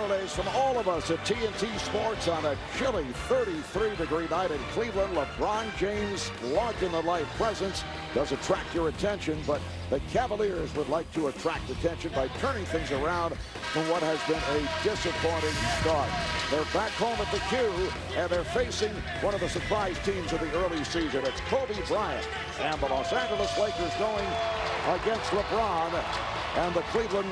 Congratulations from all of us at TNT Sports on a chilly 33-degree night in Cleveland. LeBron James logged in the live presence does attract your attention, but the Cavaliers would like to attract attention by turning things around from what has been a disappointing start. They're back home at the Q, and they're facing one of the surprise teams of the early season. It's Kobe Bryant and the Los Angeles Lakers going against LeBron and the Cleveland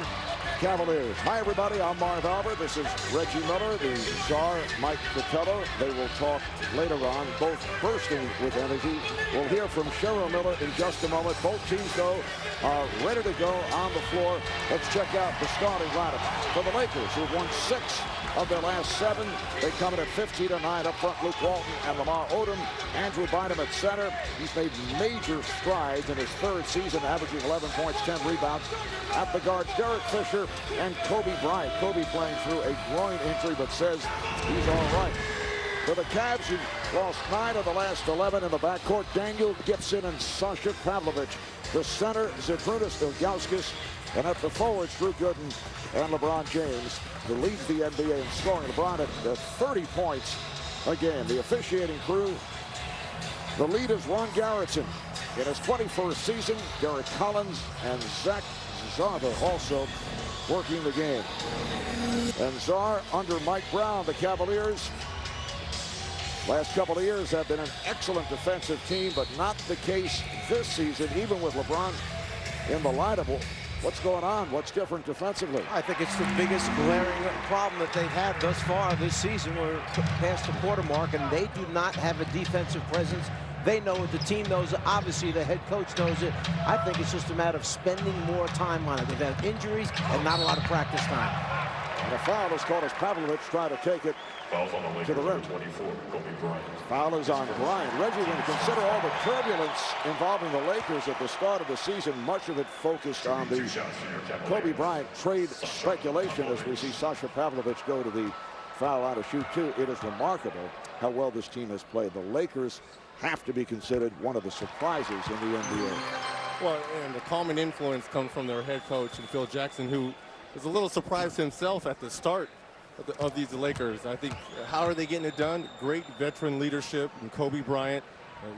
Cavaliers. Hi, everybody. I'm Marv Albert. This is Reggie Miller, the czar, Mike Fratello. They will talk later on, both bursting with energy. We'll hear from Cheryl Miller in just a moment. Both teams, though, are ready to go on the floor. Let's check out the starting lineup for the Lakers, who've won 6 of their last 7. They come in at 15-9 up front. Luke Walton and Lamar Odom. Andrew Bynum at center. He's made major strides in his 3rd season, averaging 11 points, 10 rebounds. At the guards, Derek Fisher and Kobe Bryant. Kobe playing through a groin injury, but says he's all right. For the Cavs, who lost 9 of the last 11 in the backcourt, Daniel Gibson and Sasha Pavlovich. The center, Zydrunas Ilgauskas. And at the forwards, Drew Gooden and LeBron James, who leads the NBA in scoring. LeBron at 30 points a game. The officiating crew, the lead is Ron Garretson. In his 21st season, Derek Collins and Zach Zarba also working the game. And Czar under Mike Brown, the Cavaliers, last couple of years have been an excellent defensive team, but not the case this season, even with LeBron in the lineup. What's going on? What's different defensively? I think it's the biggest glaring problem that they've had thus far this season. We're past the quarter mark, and they do not have a defensive presence. They know it. The team knows it. Obviously, the head coach knows it. I think it's just a matter of spending more time on it. They've had injuries and not a lot of practice time. And a foul is called as Pavlovich trying to take it to the rim. 24, Kobe Bryant. Foul is on Bryant. Reggie, when you consider all the turbulence involving the Lakers at the start of the season, much of it focused on the Kobe Bryant trade speculation, as we see Sasha Pavlovich go to the foul line to shoot 2. It is remarkable how well this team has played. The Lakers have to be considered one of the surprises in the NBA. Well, and the calming influence comes from their head coach, and Phil Jackson, who is a little surprised himself at the start of these Lakers. I think, how are they getting it done? Great veteran leadership in Kobe Bryant,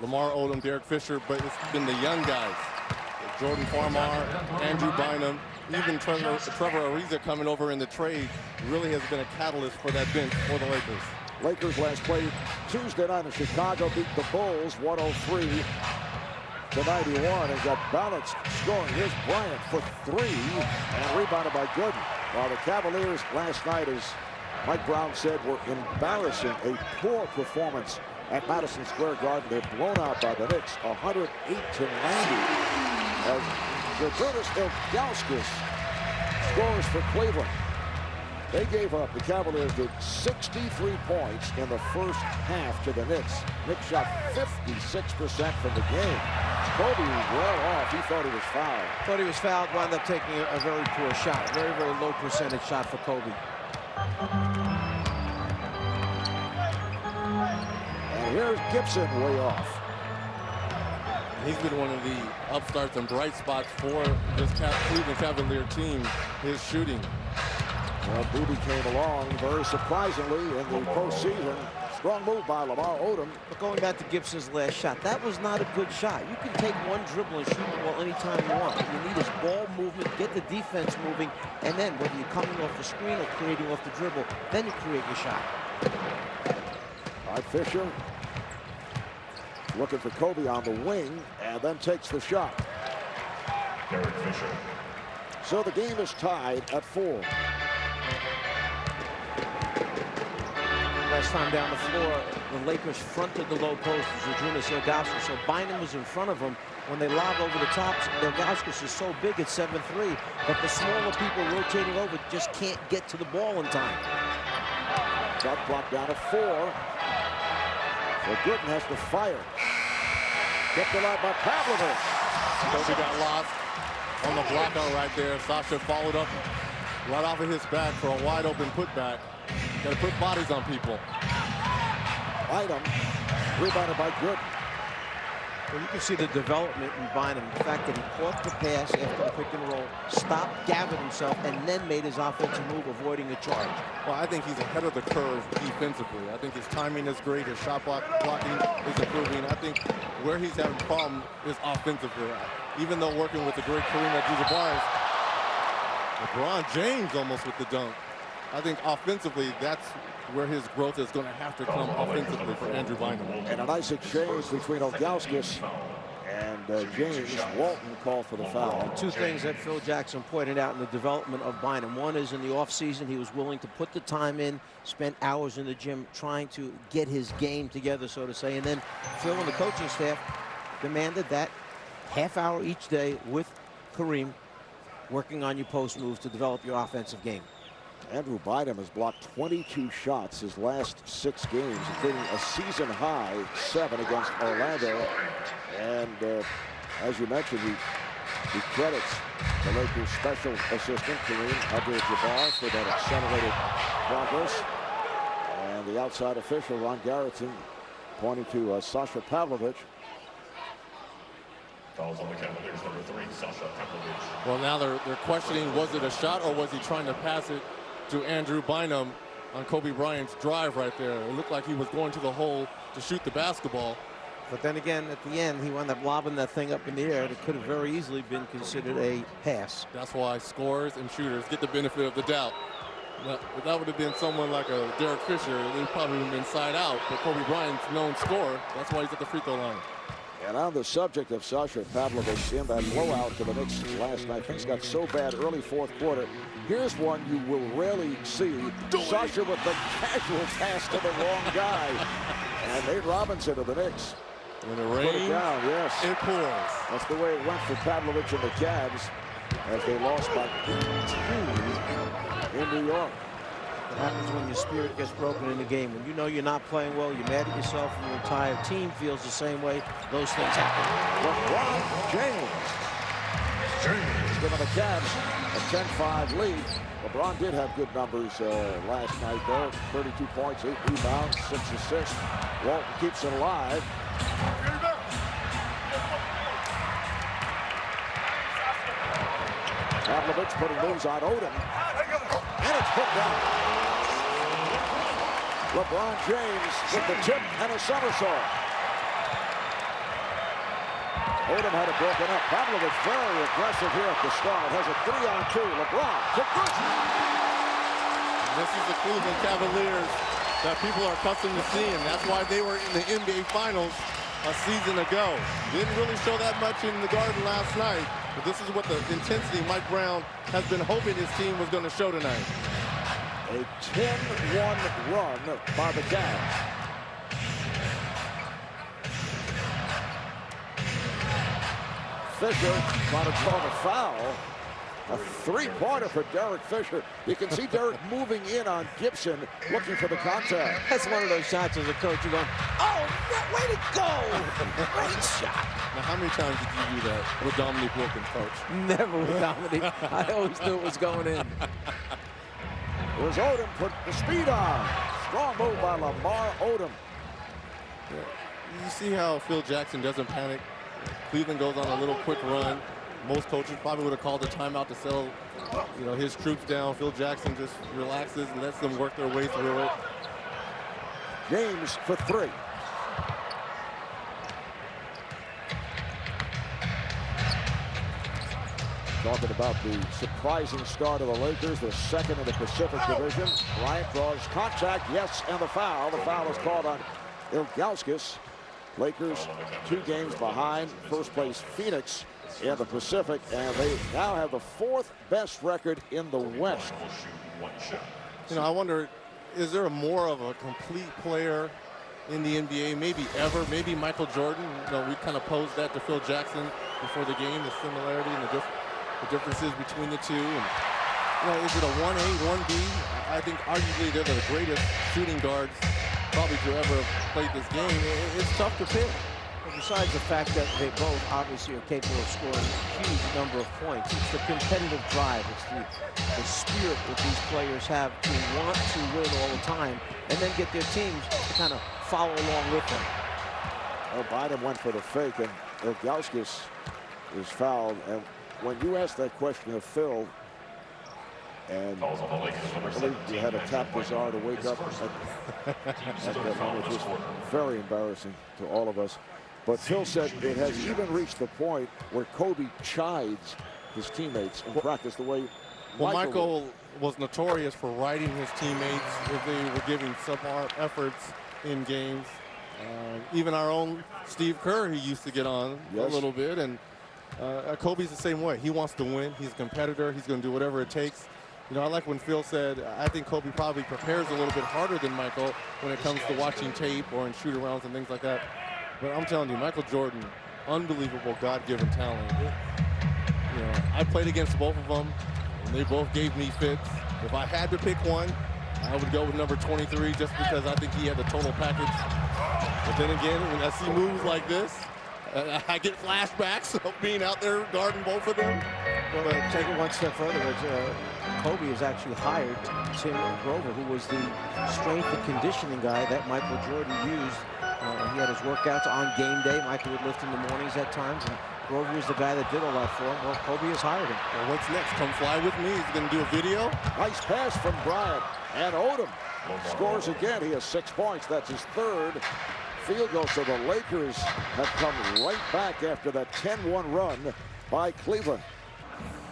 Lamar Odom, Derek Fisher, but it's been the young guys. Jordan Farmar, Andrew Bynum, even Trevor Ariza coming over in the trade really has been a catalyst for that bench for the Lakers. Lakers last played Tuesday night in Chicago, beat the Bulls 103 to 91 and got balanced scoring. Here's Bryant for 3 and rebounded by Gooden. While the Cavaliers last night, as Mike Brown said, were embarrassing. A poor performance at Madison Square Garden. They're blown out by the Knicks 108 to 90. As Zydrunas Ilgauskas scores for Cleveland. They gave up, the Cavaliers did 63 points in the first half to the Knicks. Knicks shot 56% from the game. Kobe well off. He thought he was fouled. Thought he was fouled, wound up taking a very poor shot. Very, very low percentage shot for Kobe. And here's Gibson way off. He's been one of the upstarts and bright spots for this Cleveland Cavalier team, his shooting. Well, Booby came along very surprisingly in the postseason. Strong move by Lamar Odom. But going back to Gibson's last shot, that was not a good shot. You can take one dribble and shoot the ball anytime you want. What you need is ball movement, get the defense moving, and then whether you're coming off the screen or creating off the dribble, then you create your shot. All right, Fisher looking for Kobe on the wing and then takes the shot. Derek Fisher. So the game is tied at 4. Last time down the floor, the Lakers fronted the low post to Zydrunas Ilgauskas, so Bynum was in front of him. When they lob over the top, Ilgauskas is so big at 7'3", but the smaller people rotating over just can't get to the ball in time. Shot clock down to 4. So Gooden has to fire. Kept alive by Pavlovich. Kobe got lost on the blockout right there. Sasha followed up right off of his back for a wide open putback. Got to put bodies on people. Item rebounded by Gooden. Well, you can see the development in Bynum. The fact that he caught the pass after the pick and roll, stopped, gathered himself, and then made his offensive move, avoiding a charge. Well, I think he's ahead of the curve defensively. I think his timing is great. His shot blocking is improving. I think where he's having a problem is offensively. Even though working with the great Kareem Abdul-Jabbar, LeBron James almost with the dunk. I think offensively, that's where his growth is going to have to come offensively for Andrew Bynum. And a nice exchange between Ilgauskas and James. Walton called for the foul. Two things that Phil Jackson pointed out in the development of Bynum. One is in the offseason, he was willing to put the time in, spent hours in the gym trying to get his game together, so to say. And then Phil and the coaching staff demanded that half hour each day with Kareem, working on your post moves to develop your offensive game. Andrew Bynum has blocked 22 shots his last 6 games, including a season-high 7 against Orlando. And as you mentioned, he credits the Lakers' special assistant, Kareem Abdul-Jabbar, for that accelerated progress. And the outside official, Ron Garrettson, pointing to Sasha Pavlovich. Fouls on the Cavaliers, number 3, Sasha Pavlovich. Well, now they're questioning, was it a shot or was he trying to pass it to Andrew Bynum on Kobe Bryant's drive right there? It looked like he was going to the hole to shoot the basketball. But then again, at the end, he wound up lobbing that thing up in the air. It could have very easily been considered a pass. That's why scorers and shooters get the benefit of the doubt. Now, if that would have been someone like a Derek Fisher, they probably would have been side out. But Kobe Bryant's known scorer. That's why he's at the free throw line. And on the subject of Sasha Pavlovich, in that blowout to the Knicks last night, things got so bad early fourth quarter. Here's one you will rarely see. Sasha with the casual pass to the wrong guy. And Nate Robinson of the Knicks. When it Put it rains, down, yes. it pours. That's the way it went for Pavlovich and the Cavs as they lost by 18 in New York. What happens when your spirit gets broken in the game? When you know you're not playing well, you're mad at yourself, and your entire team feels the same way, those things happen. LeBron James giving the Cavs a 10-5 lead. LeBron did have good numbers last night, though. 32 points, 8 rebounds, 6 assists. Walton keeps it alive. Pavlovich putting moves on Odom. And it's put down. LeBron James with the tip and a somersault. Odom had it broken up. Pavlovich very aggressive here at the start. Has a 3-on-2. LeBron to Bryant. This is the Cleveland Cavaliers that people are accustomed to seeing. That's why they were in the NBA Finals a season ago. Didn't really show that much in the Garden last night, but this is what the intensity Mike Brown has been hoping his team was going to show tonight. A 10-1 run by the Cavs. Fisher trying to call the foul. A 3-pointer for Derek Fisher. You can see Derek moving in on Gibson, looking for the contact. That's one of those shots as a coach. You're going, oh, way to go. Great shot. Now, how many times did you do that with Dominique Wilkins, coach? Never with Dominique. I always knew it was going in. Here's Odom, put the speed on. Strong move by Lamar Odom. Yeah. You see how Phil Jackson doesn't panic? Cleveland goes on a little quick run. Most coaches probably would have called a timeout to settle, his troops down. Phil Jackson just relaxes and lets them work their way through it. James for 3. Talking about the surprising start of the Lakers, the second in the Pacific Division. Bryant draws contact, yes, and the foul. The foul is called on Ilgauskas. Lakers 2 games behind first place Phoenix in the Pacific, and they now have the 4th best record in the West. I wonder, is there more of a complete player in the NBA, maybe ever? Maybe Michael Jordan. We kind of posed that to Phil Jackson before the game, the similarity and the differences between the two. And is it a 1A, 1B? I think arguably they're the greatest shooting guards probably to ever have played this game. It's tough to pick. Well, besides the fact that they both obviously are capable of scoring a huge number of points, it's the competitive drive. It's the spirit that these players have to want to win all the time and then get their teams to kind of follow along with them. Well, Bynum went for the fake, and Ilgauskas is fouled. And when you asked that question of Phil, and Calls on the Lakers, number I believe you had to 17, tap Bizarre to wake up at that moment, which was very embarrassing to all of us. But Phil said it has even reached the point where Kobe chides his teammates in practice the way Michael was notorious for riding his teammates if they were giving subpar efforts in games. Even our own Steve Kerr, he used to get on a little bit. And Kobe's the same way. He wants to win. He's a competitor. He's going to do whatever it takes. You know, I like when Phil said, I think Kobe probably prepares a little bit harder than Michael when it comes to watching tape or in shoot-arounds and things like that. But I'm telling you, Michael Jordan, unbelievable God-given talent. You know, I played against both of them, and they both gave me fits. If I had to pick one, I would go with number 23 just because I think he had the total package. But then again, when I see moves like this, I get flashbacks of being out there guarding both of them. Well, take it one step further. Kobe has actually hired Tim Grover, who was the strength and conditioning guy that Michael Jordan used. He had his workouts on game day. Michael would lift in the mornings at times, and Grover was the guy that did all that for him. Well, Kobe has hired him. Well, what's next? Come fly with me. He's going to do a video. Nice pass from Bryant. And Odom scores again. He has 6 points. That's his third field goal. So the Lakers have come right back after that 10-1 run by Cleveland.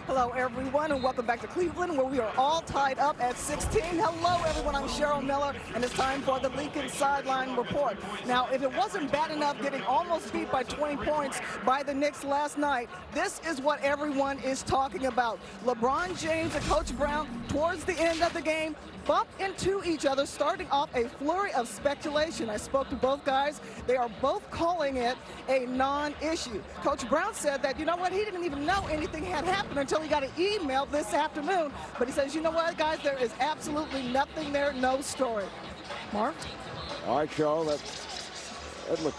Hello, everyone, and welcome back to Cleveland, where we are all tied up at 16. Hello, everyone. I'm Cheryl Miller, and it's time for the Lincoln Sideline Report. Now, if it wasn't bad enough getting almost beat by 20 points by the Knicks last night, this is what everyone is talking about. LeBron James and Coach Brown, towards the end of the game, bump into each other, starting off a flurry of speculation. I spoke to both guys. They are both calling it a non-issue. Coach Brown said that, you know what, he didn't even know anything had happened until he got an email this afternoon. But he says, you know what, guys, there is absolutely nothing there, no story. Mark? All right, Joe, that looked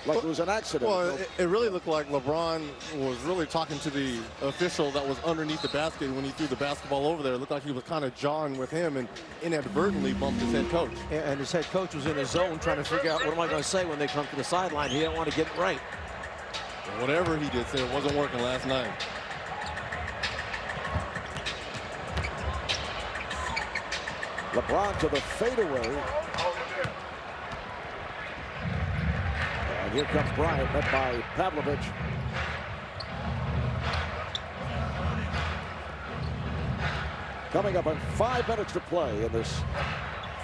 like it was an accident. Well, it really looked like LeBron was really talking to the official that was underneath the basket when he threw the basketball over there. It looked like he was kind of jawing with him and inadvertently bumped his head coach. And his head coach was in his zone trying to figure out, what am I going to say when they come to the sideline? He didn't want to get it right. Well, whatever he did say, it wasn't working last night. LeBron to the fadeaway. And here comes Bryant, met by Pavlovich. Coming up on 5 minutes to play in this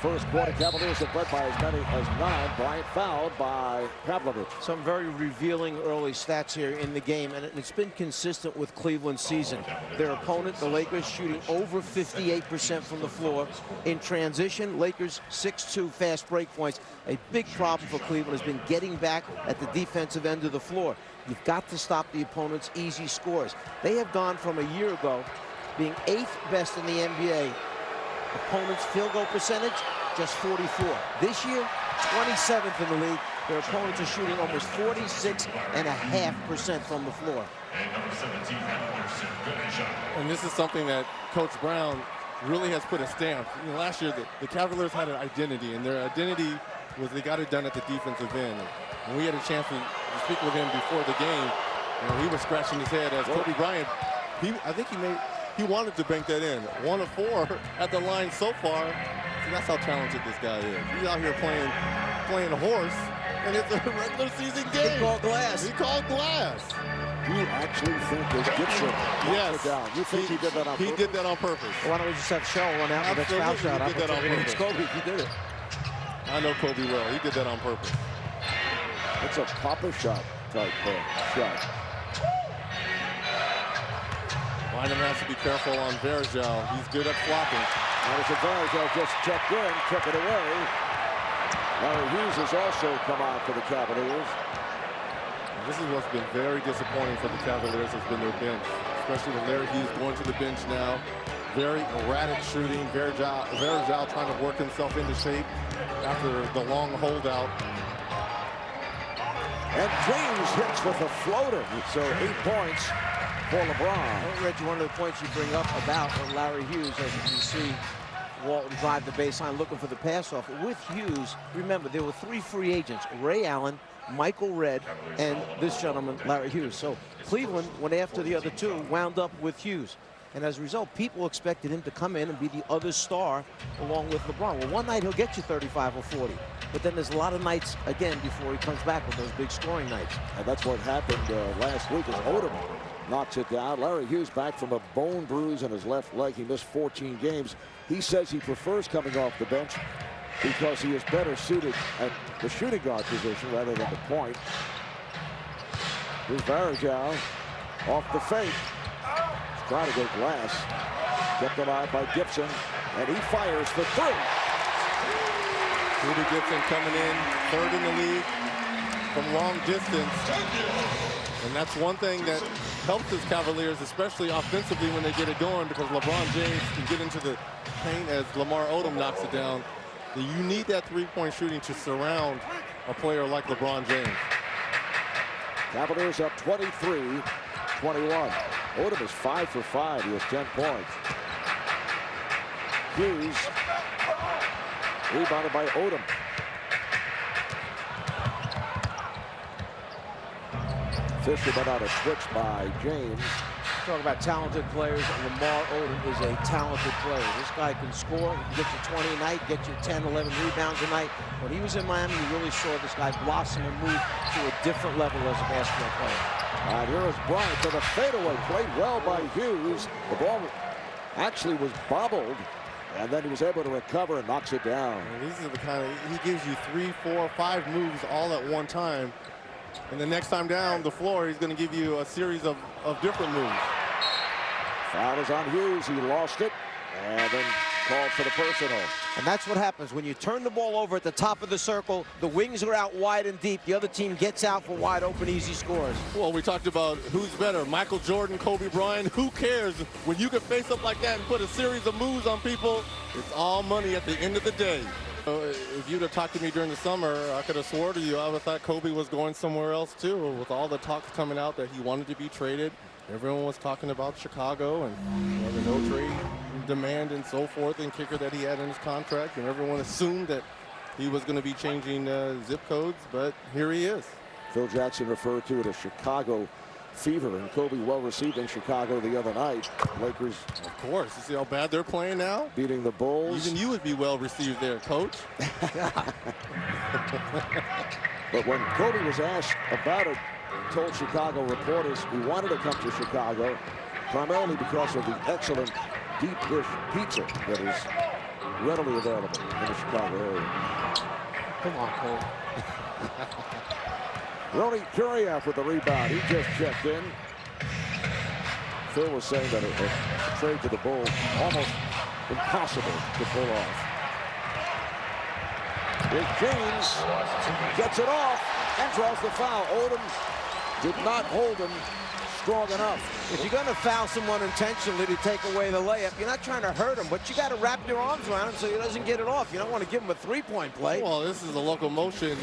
first quarter. Cavaliers have led by as many as 9. Bryant fouled by Pavlovich. Some very revealing early stats here in the game, and it's been consistent with Cleveland's season. Their opponent, the Lakers, shooting over 58% from the floor. In transition, Lakers 6-2 fast break points. A big problem for Cleveland has been getting back at the defensive end of the floor. You've got to stop the opponent's easy scores. They have gone from a year ago being 8th best in the NBA. Opponent's field goal percentage, just 44. This year, 27th in the league. Their opponents are shooting almost 46.5% from the floor. And number 17, Anderson, good shot. And this is something that Coach Brown really has put a stamp. You know, last year, the Cavaliers had an identity, and their identity was they got it done at the defensive end. And we had a chance to speak with him before the game, and he was scratching his head as Kobe Bryant. I think he wanted to bank that in. 1 of 4 at the line so far. So that's how talented this guy is. He's out here playing horse, and it's a regular season game. He called glass. He called glass. You actually think that Gibson Yes. down? You think he did that on purpose? He did that on purpose. Why don't we just have Cheryl run out with that foul shot? He did that on purpose. Kobe, if he did it. I know Kobe well. He did that on purpose. It's a Papa shot type shot. Bynum has to be careful on Vergel. He's good at flopping. And it's a Vergel just checked in, took it away. Larry Hughes has also come out for the Cavaliers. This is what's been very disappointing for the Cavaliers has been their bench, especially with Larry Hughes going to the bench now. Very erratic shooting. Vergel trying to work himself into shape after the long holdout. And James hits with a floater. So 8 points for LeBron. Reggie, one of the points you bring up about Larry Hughes, as you can see, Walton drive the baseline looking for the pass off. With Hughes, remember, there were 3 free agents, Ray Allen, Michael Redd, and this gentleman, Larry Hughes. So Cleveland went after the other two, wound up with Hughes. And as a result, people expected him to come in and be the other star along with LeBron. Well, one night he'll get you 35 or 40. But then there's a lot of nights, again, before he comes back with those big scoring nights. And that's what happened last week as Odom knocks it down. Larry Hughes back from a bone bruise in his left leg. He missed 14 games. He says he prefers coming off the bench because he is better suited at the shooting guard position rather than the point. Here's Varejao off the fake. He's trying to go glass. Kept alive by Gibson, and he fires for three. Rudy Gibson coming in, third in the league from long distance. And that's one thing that helps his Cavaliers, especially offensively when they get it going, because LeBron James can get into the paint as Lamar Odom knocks it down. You need that three-point shooting to surround a player like LeBron James. Cavaliers up 23-21. Odom is 5 for 5. He has 10 points. Hughes rebounded by Odom. Fisherman on a switch by James. Talk about talented players. Lamar Odom is a talented player. This guy can score. He can get you 20 a night, get you 10, 11 rebounds a night. When he was in Miami, you really saw this guy blossom and move to a different level as a basketball player. And here is Bryant for the fadeaway. Played well by Hughes. The ball actually was bobbled, and then he was able to recover and knocks it down. And these are the kind of, he gives you 3, 4, 5 moves all at one time. And the next time down the floor, he's going to give you a series of different moves. Foul is on Hughes. He lost it and then called for the personal. And that's what happens when you turn the ball over at the top of the circle. The wings are out wide and deep. The other team gets out for wide open, easy scores. Well, we talked about who's better, Michael Jordan, Kobe Bryant. Who cares? When you can face up like that and put a series of moves on people, it's all money at the end of the day. If you'd have talked to me during the summer, I could have swore to you I would have thought Kobe was going somewhere else too. With all the talks coming out that he wanted to be traded, everyone was talking about Chicago and the no trade demand and so forth, and kicker that he had in his contract, and everyone assumed that he was going to be changing zip codes, but here he is. Phil Jackson referred to it as Chicago fever, and Kobe well received in Chicago the other night. Lakers, of course. You see how bad they're playing now? Beating the Bulls. Even you would be well received there, coach. But when Kobe was asked about it, he told Chicago reporters he wanted to come to Chicago primarily because of the excellent deep dish pizza that is readily available in the Chicago area. Come on, Cole. Ronnie Kuriev with the rebound. He just checked in. Phil was saying that a trade to the Bulls almost impossible to pull off. Here's James, gets it off and draws the foul. Odom did not hold him strong enough. If you're going to foul someone intentionally to take away the layup, you're not trying to hurt him, but you got to wrap your arms around him so he doesn't get it off. You don't want to give him a three-point play. Well, this is a locomotion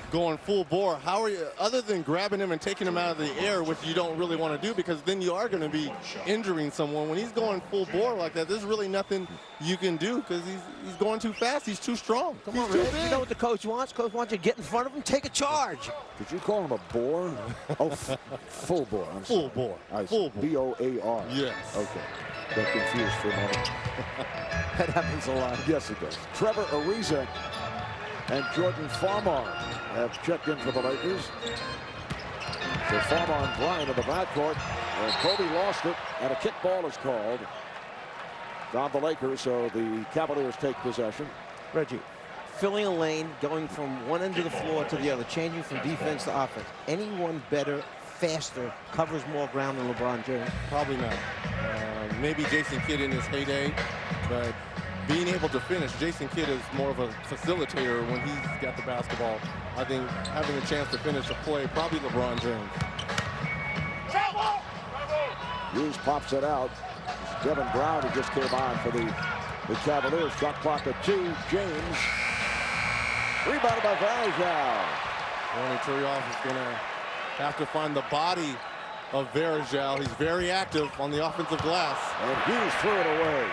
going full bore. How are you, other than grabbing him and taking him out of the air, which you don't really want to do because then you are going to be injuring someone. When he's going full bore like that, there's really nothing you can do because he's going too fast. He's too strong. Come on, Red. You know what the coach wants? Coach wants you to get in front of him, take a charge. Did you call him a bore? Oh, full bore. I'm full sorry. bore. Full bore. B-O-A-R. Yes. Okay. Got confused for a moment. That happens a lot. Yes, it does. Trevor Ariza and Jordan Farmar have checked in for the Lakers. So Farmar and Bryant in the backcourt. And Kobe lost it, and a kick ball is called on the Lakers, so the Cavaliers take possession. Reggie, filling a lane, going from one end of the floor to the other, changing from defense to offense. Anyone better, faster, covers more ground than LeBron James? Probably not. Maybe Jason Kidd in his heyday, but being able to finish, Jason Kidd is more of a facilitator when he's got the basketball. I think having a chance to finish a play, probably LeBron James. Hughes pops it out. It's Devin Brown who just came on for the Cavaliers. Shot clock at 2. James. Rebounded by Varejao. Ronnie Kuriev is going to have to find the body of Varejao. He's very active on the offensive glass. And Hughes threw it away.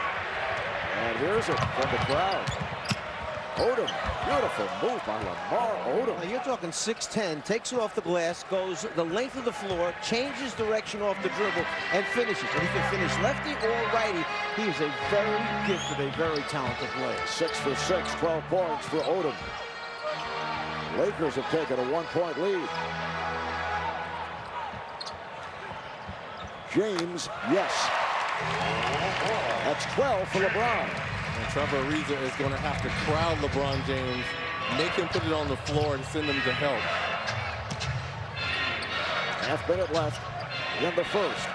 And here's it from the crowd. Odom, beautiful move by Lamar Odom. Now you're talking 6'10", takes it off the glass, goes the length of the floor, changes direction off the dribble, and finishes. And he can finish lefty or righty. He is a very gifted, a very talented player. 6 for 6, 12 points for Odom. Lakers have taken a 1-point lead. James, yes. That's 12 for LeBron. And Trevor Ariza is going to have to crowd LeBron James, make him put it on the floor, and send him to help. Half-minute left in the first.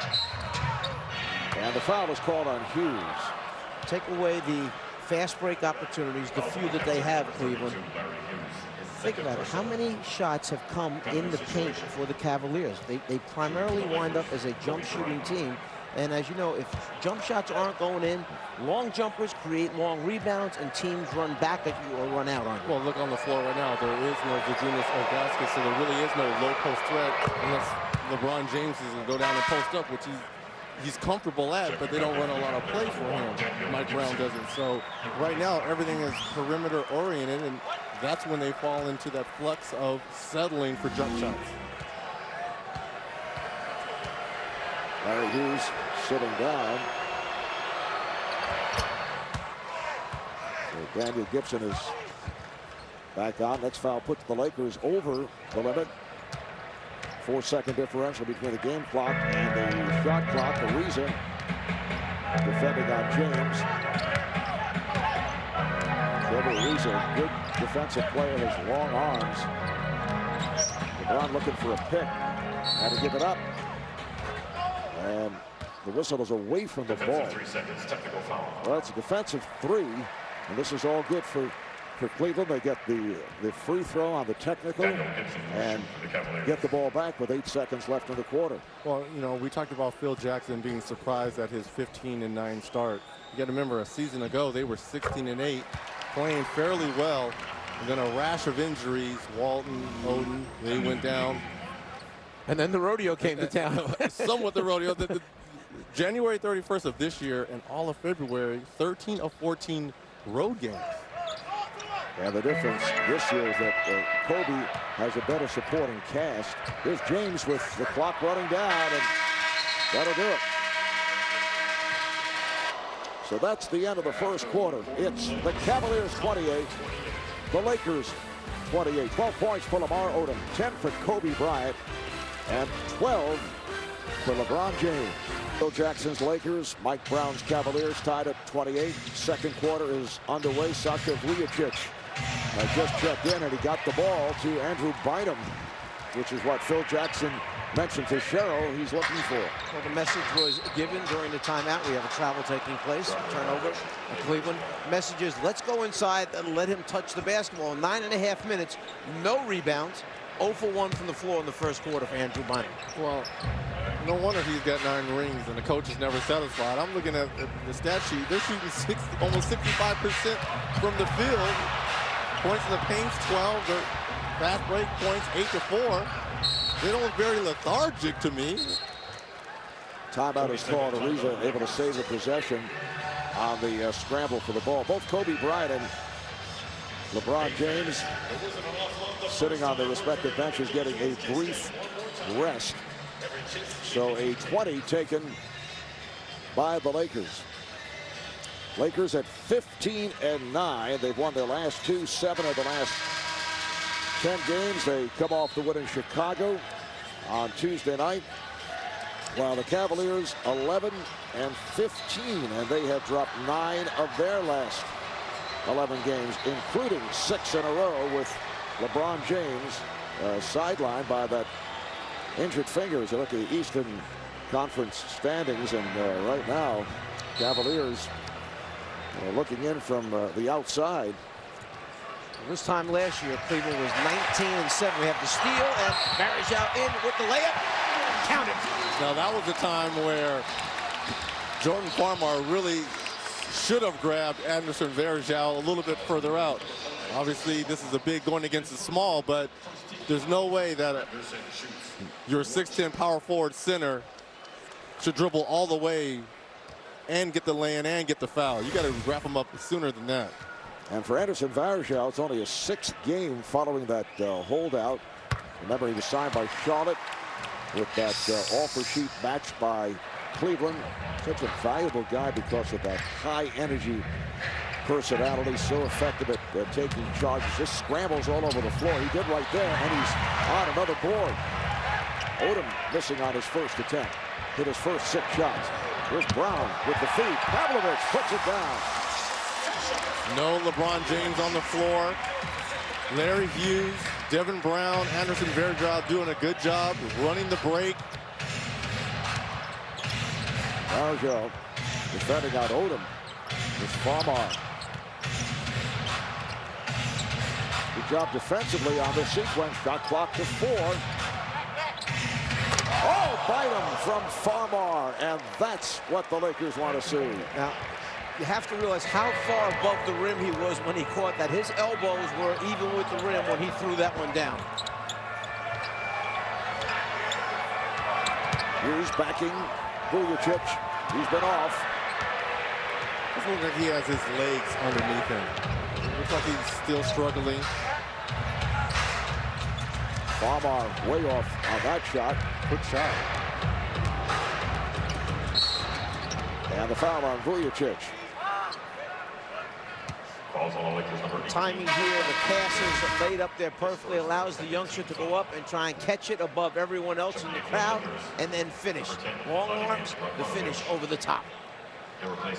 And the foul is called on Hughes. Take away the fast break opportunities, the few that they have, Cleveland. Think about it. How many shots have come in the paint for the Cavaliers? They primarily wind up as a jump shooting team. And as you know, if jump shots aren't going in, long jumpers create long rebounds, and teams run back at you or run out on you. Well, look on the floor right now. There is no Virginius or Gaskin, so there really is no low post threat unless LeBron James is going to go down and post up, which he's comfortable at, but they don't run a lot of plays for him. Mike Brown doesn't. So right now, everything is perimeter oriented, and that's when they fall into that flux of settling for jump shots. Larry Hughes sitting down. So Daniel Gibson is back on. Next foul puts the Lakers over the limit. 4-second differential between the game clock and the shot clock. Ariza defending on James. Trevor Ariza, good defensive player, has long arms. LeBron looking for a pick. Had to give it up. And the whistle is away from the ball. 3 seconds, technical foul. Well, it's a defensive 3, and this is all good for Cleveland. They get the free throw on the technical and get the ball back with 8 seconds left in the quarter. Well, you know, we talked about Phil Jackson being surprised at his 15-9 start. You got to remember, a season ago, they were 16-8, playing fairly well. And then a rash of injuries. Walton, Oden, they went down. And then the rodeo came to town. Somewhat the rodeo. The January 31st of this year and all of February, 13 of 14 road games. And the difference this year is that Kobe has a better supporting cast. Here's James with the clock running down, and that'll do it. So that's the end of the first quarter. It's the Cavaliers 28, the Lakers 28. 12 points for Lamar Odom, 10 for Kobe Bryant, and 12 for LeBron James. Phil Jackson's Lakers, Mike Brown's Cavaliers tied at 28. Second quarter is underway. Sasha Vujacic just checked in, and he got the ball to Andrew Bynum, which is what Phil Jackson mentioned to Cheryl he's looking for. Well, the message was given during the timeout. We have a travel taking place, turnover in Cleveland. Message is, let's go inside and let him touch the basketball. 9.5 minutes, no rebounds. 0 for 1 from the floor in the first quarter for Andrew Bynum. Well, no wonder he's got 9 rings and the coach is never satisfied. I'm looking at the stat sheet. They're shooting almost 65% from the field. Points in the paint's 12. Their fast break points 8 to 4. They don't look very lethargic to me. Timeout is called. Ariza able to save the possession on the scramble for the ball. Both Kobe Bryant and LeBron James sitting on their respective benches getting a brief rest. So a 20 taken by the Lakers. Lakers at 15-9. They've won their last 2, 7 of the last 10 games. They come off the win in Chicago on Tuesday night, while the Cavaliers 11-15, and they have dropped 9 of their last 11 games, including 6 in a row with LeBron James sidelined by that injured finger. As you look at the Eastern Conference standings, and right now, Cavaliers looking in from the outside. This time last year, Cleveland was 19-7. We have the steal, and Varejao in with the layup. Count it. Now, that was the time where Jordan Farmar really should have grabbed Anderson Varejao a little bit further out. Obviously, this is a big going against the small, but there's no way that your 6'10" power forward center should dribble all the way and get the lay-in and get the foul. You got to wrap him up sooner than that. And for Anderson Varejao, it's only a 6th game following that holdout. Remember, he was signed by Charlotte with that offer sheet matched by Cleveland. Such a valuable guy because of that high energy personality, so effective at taking charges. Just scrambles all over the floor. He did right there, and he's on another board. Odom missing on his first attempt. Hit his first 6 shots. Here's Brown with the feed. Pavlovich puts it down. No LeBron James on the floor. Larry Hughes, Devin Brown, Anderson Varejao doing a good job running the break. Varejao defending out Odom. It's Farmar. Good job defensively on this sequence. Shot clock to 4. Oh, Bynum from Farmar, and that's what the Lakers want to see. Now, you have to realize how far above the rim he was when he caught that. His elbows were even with the rim when he threw that one down. Here's backing Vujacic. He's been off. It looks like he has his legs underneath him. It looks like he's still struggling. Farmar way off on that shot. Good shot. And the foul on Vujacic. Calls on the Lakers number 18. Timing here, the passes laid up there perfectly, allows the youngster to go up and try and catch it above everyone else in the crowd, and then finish. Long arms, the finish over the top.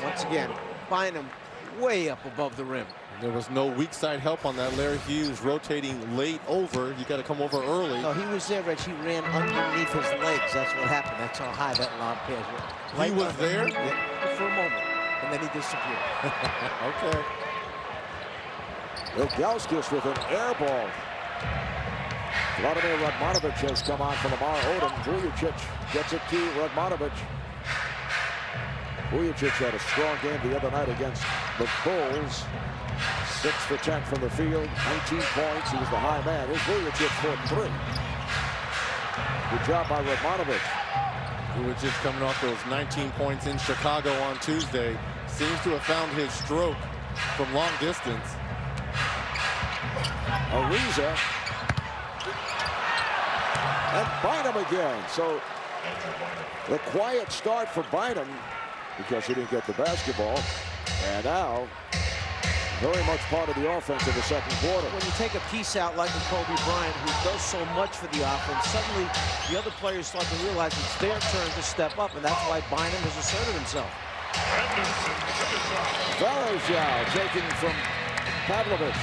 Once again, Bynum way up above the rim. There was no weak side help on that. Larry Hughes rotating late over. You got to come over early. No, he was there, Reg. He ran underneath his legs. That's what happened. That's how high that lob pass was. He was there? Yeah, for a moment, and then he disappeared. Okay. Ilgauskas with an air ball. Vladimir Radmanovic has come on for Lamar Odom. Vujacic gets it to Radmanovic. Vujacic had a strong game the other night against the Bulls. 6 for 10 from the field, 19 points. He was the high man. Here's Vujacic for 3. Good job by Radmanovic. Vujacic coming off those 19 points in Chicago on Tuesday. Seems to have found his stroke from long distance. Ariza. And Bynum again. So the quiet start for Bynum because he didn't get the basketball. And now very much part of the offense in the second quarter. When you take a piece out like a Kobe Bryant, who does so much for the offense, suddenly the other players start to realize it's their turn to step up, and that's why Bynum has asserted himself. Varejao taking from Pavlovich.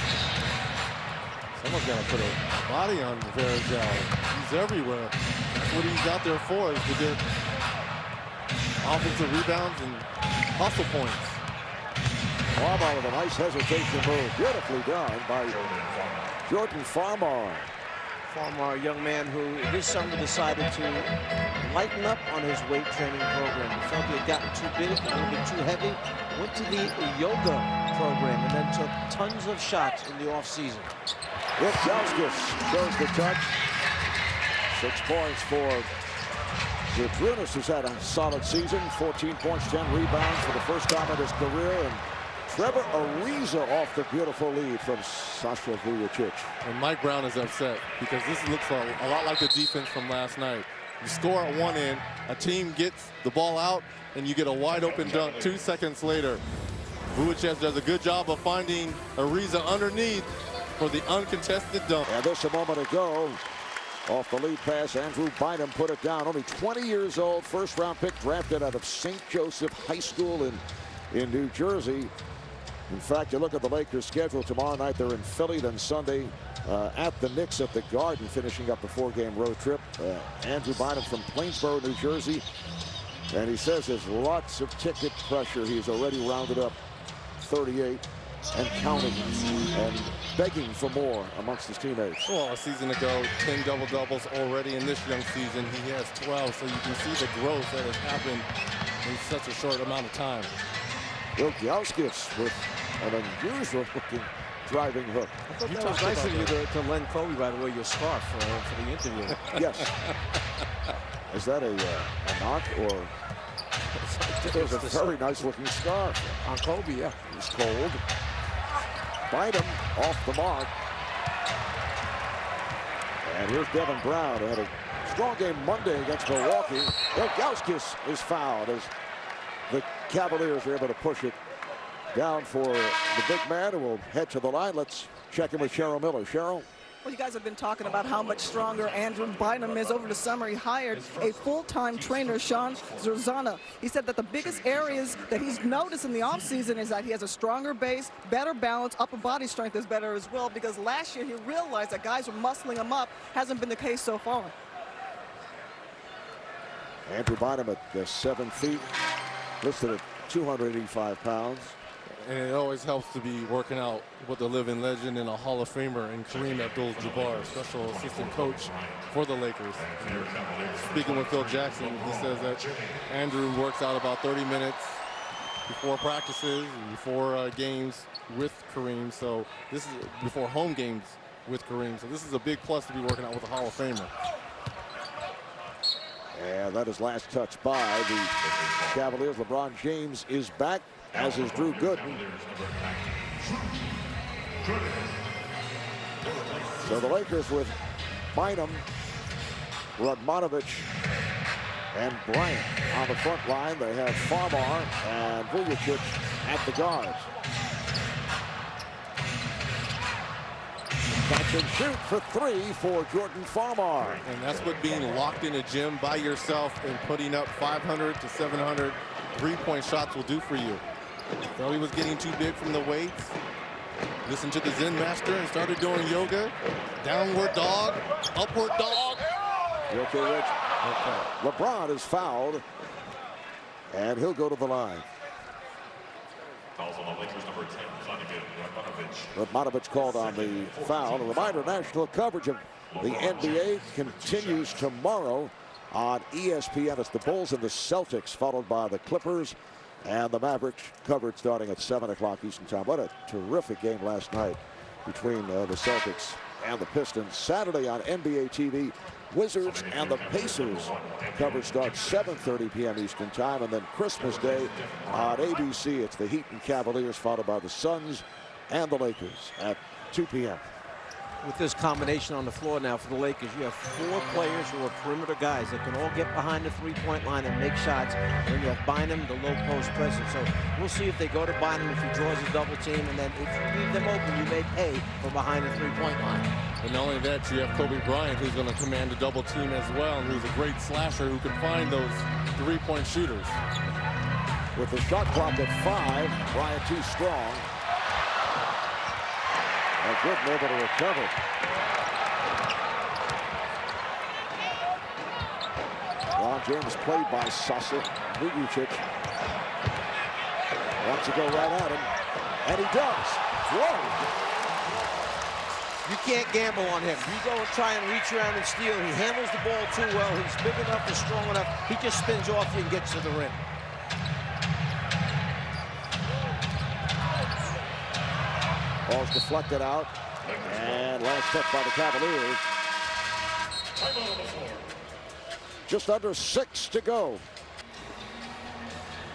Someone's got to put a body on Varejao. He's everywhere. That's what he's out there for, is to get offensive rebounds and hustle points. Farmar with a nice hesitation move. Beautifully done by Jordan Farmar. Farmar, a young man who this summer decided to lighten up on his weight training program. He felt he had gotten too big, a little bit too heavy. Went to the yoga program and then took tons of shots in the offseason. Ilgauskas shows the touch. 6 points for Zydrunas, who's had a solid season. 14 points, 10 rebounds for the first time in his career. And Trevor Ariza off the beautiful lead from Sasha Vujacic. And Mike Brown is upset because this looks a lot like the defense from last night. You score at one end, a team gets the ball out, and you get a wide open dunk 2 seconds later. Vujacic does a good job of finding Ariza underneath for the uncontested dunk. And this a moment ago, off the lead pass, Andrew Bynum put it down. Only 20 years old, first-round pick, drafted out of St. Joseph High School in New Jersey. In fact, you look at the Lakers' schedule tomorrow night. They're in Philly, then Sunday at the Knicks at the Garden, finishing up the 4-game road trip. Andrew Bynum from Plainsboro, New Jersey. And he says there's lots of ticket pressure. He's already rounded up 38 and counting and begging for more amongst his teammates. Well, a season ago, 10 double-doubles already in this young season. He has 12, so you can see the growth that has happened in such a short amount of time. Ilgauskas with an unusual-looking driving hook. I thought that was nice of you to lend Kobe, by the way, your scarf for the interview. Yes. Is that a knock or? It was a very nice-looking scarf. On Kobe, yeah. He's cold. Bynum off the mark. And here's Devin Brown, who had a strong game Monday against Milwaukee. Ilgauskas is fouled as the Cavaliers are able to push it down for the big man, who will head to the line. Let's check in with Cheryl Miller. Cheryl? Well, you guys have been talking about how much stronger Andrew Bynum is. Over the summer, he hired a full-time trainer, Sean Zerzana. He said that the biggest areas that he's noticed in the offseason is that he has a stronger base, better balance, upper body strength is better as well, because last year he realized that guys were muscling him up. Hasn't been the case so far. Andrew Bynum at 7 feet, listed at 285 pounds. And it always helps to be working out with the living legend and a Hall of Famer in Kareem Abdul-Jabbar, special assistant coach for the Lakers. Speaking with Phil Jackson, he says that Andrew works out about 30 minutes before practices, before games with Kareem. So this is before home games with Kareem. So this is a big plus to be working out with a Hall of Famer. And that is last touch by the Cavaliers. LeBron James is back, as is Drew Gooden. So the Lakers with Bynum, Radmanovich, and Bryant on the front line. They have Farmar and Vujacic at the guards. Catch and shoot for 3 for Jordan Farmar. And that's what being locked in a gym by yourself and putting up 500 to 700 three-point shots will do for you. Thought he was getting too big from the weights. Listened to the Zen master and started doing yoga. Downward dog, upward dog. Okay. LeBron is fouled, and he'll go to the line. Fouls on the Lakers, number 10, Radmanovich called on the foul. A reminder, national coverage of the NBA continues tomorrow on ESPN. It's the Bulls and the Celtics, followed by the Clippers and the Mavericks, covered starting at 7 o'clock Eastern time. What a terrific game last night between the Celtics and the Pistons. Saturday on NBA TV, Wizards and the Pacers. Coverage starts 7:30 p.m. Eastern time. And then Christmas Day on ABC, it's the Heat and Cavaliers, followed by the Suns and the Lakers at 2 p.m. With this combination on the floor now for the Lakers, you have 4 players who are perimeter guys that can all get behind the three-point line and make shots. Then you have Bynum, the low post presence. So we'll see if they go to Bynum, if he draws a double team, and then if you leave them open, you may pay for behind the three-point line. And not only that, you have Kobe Bryant, who's going to command a double team as well, and who's a great slasher who can find those three-point shooters. With the shot clock at 5, Bryant too strong. A good able to recover. Ron James played by Sasa. Vujacic wants to go right at him, and he does. Whoa! You can't gamble on him. You go and try and reach around and steal. He handles the ball too well. He's big enough and strong enough. He just spins off you and gets to the rim. Ball's deflected out, and last touch by the Cavaliers. Just under 6 to go.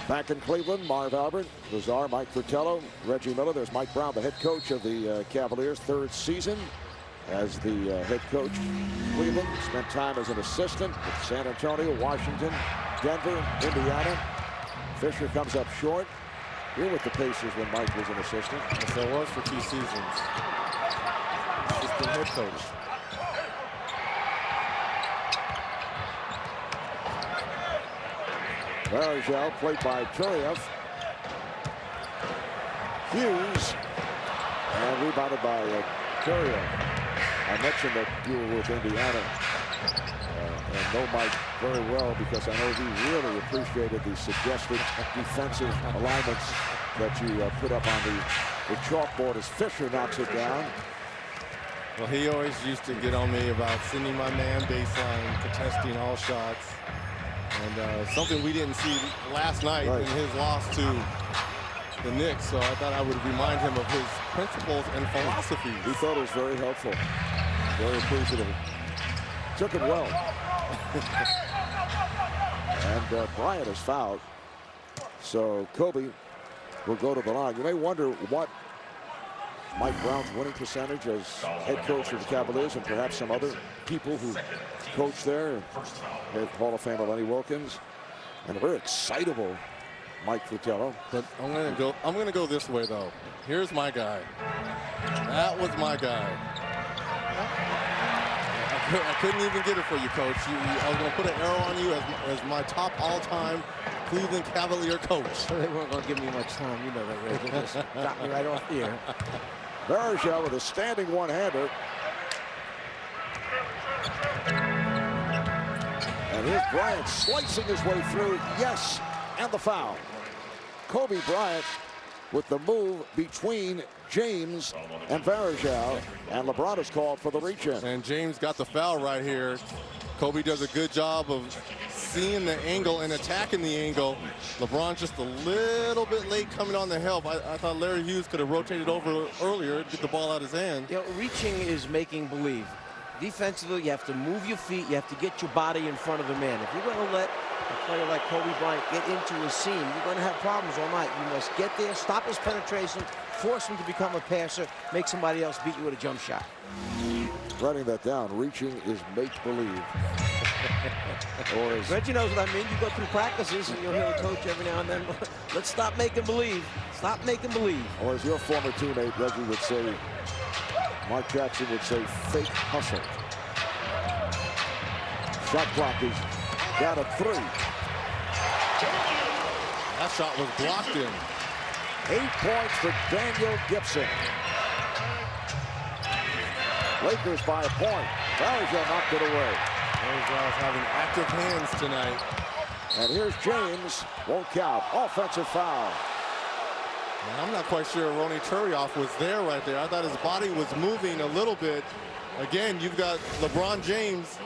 Back in Cleveland, Marv Albert, Lazar, Mike Fratello, Reggie Miller. There's Mike Brown, the head coach of the Cavaliers, 3rd season as the head coach. Cleveland spent time as an assistant with San Antonio, Washington, Denver, Indiana. Fisher comes up short. Here with the Pacers when Mike was an assistant. Yes, that was for 2 seasons. Assistant head coach. Varejao played by Turiev. Hughes and rebounded by Turiev. I mentioned that you were with Indiana and know Mike very well because I know he really appreciated the suggested defensive alignments that you put up on the chalkboard as Fisher knocks it down. Well, he always used to get on me about sending my man baseline, contesting all shots. And something we didn't see last night in his loss to the Knicks. So I thought I would remind him of his principles and philosophies. He thought it was very helpful. Very appreciative. Took it well. And Bryant is fouled. So Kobe will go to the line. You may wonder what Mike Brown's winning percentage as head coach of the Cavaliers, and perhaps some other people who coach there. Head Hall of Famer Lenny Wilkins, and a very excitable Mike Fratello. But I'm gonna go this way though. Here's my guy. That was my guy. I couldn't even get it for you, Coach. I was gonna put an arrow on you as my top all-time Cleveland Cavalier coach. They weren't gonna give me much time. You know that, Ray. They just got me right off the air. Varejao with a standing one-hander. And here's Bryant slicing his way through. Yes, and the foul. Kobe Bryant with the move between James and Varejao, and LeBron is called for the reach-in. And James got the foul right here. Kobe does a good job of seeing the angle and attacking the angle. LeBron just a little bit late coming on the help. I thought Larry Hughes could have rotated over earlier, get the ball out of his hand. You know, reaching is making believe. Defensively, you have to move your feet. You have to get your body in front of the man. If you're going to let a player like Kobe Bryant get into a seam, you're going to have problems all night. You must get there, stop his penetration, force him to become a passer, make somebody else beat you with a jump shot. Writing that down, reaching is make-believe. Reggie knows what I mean. You go through practices and you'll hear the coach every now and then, let's stop making believe. Stop making believe. Or as your former teammate Reggie would say, Mark Jackson would say, fake hustle. Shot clock is down at 3. That shot was blocked in. 8 points for Daniel Gibson. Lakers by a point. Varejao knocked it away. Varejao having active hands tonight. And here's James. Won't count. Offensive foul. And I'm not quite sure Ronnie Turioff was there right there. I thought his body was moving a little bit. Again, you've got LeBron James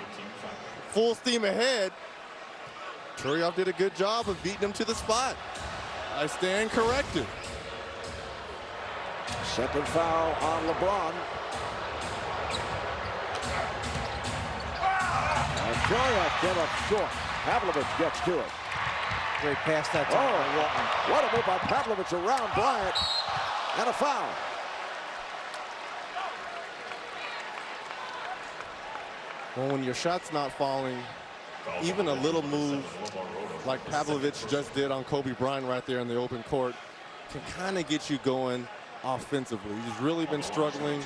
full steam ahead. Turioff did a good job of beating him to the spot. I stand corrected. Second foul on LeBron. And Turioff came up short. Pavlovich gets to it. Great pass that time. Oh, what a move by Pavlovich around Bryant. And a foul. Well, when your shot's not falling, even a little move like Pavlovich just did on Kobe Bryant right there in the open court can kind of get you going offensively. He's really been struggling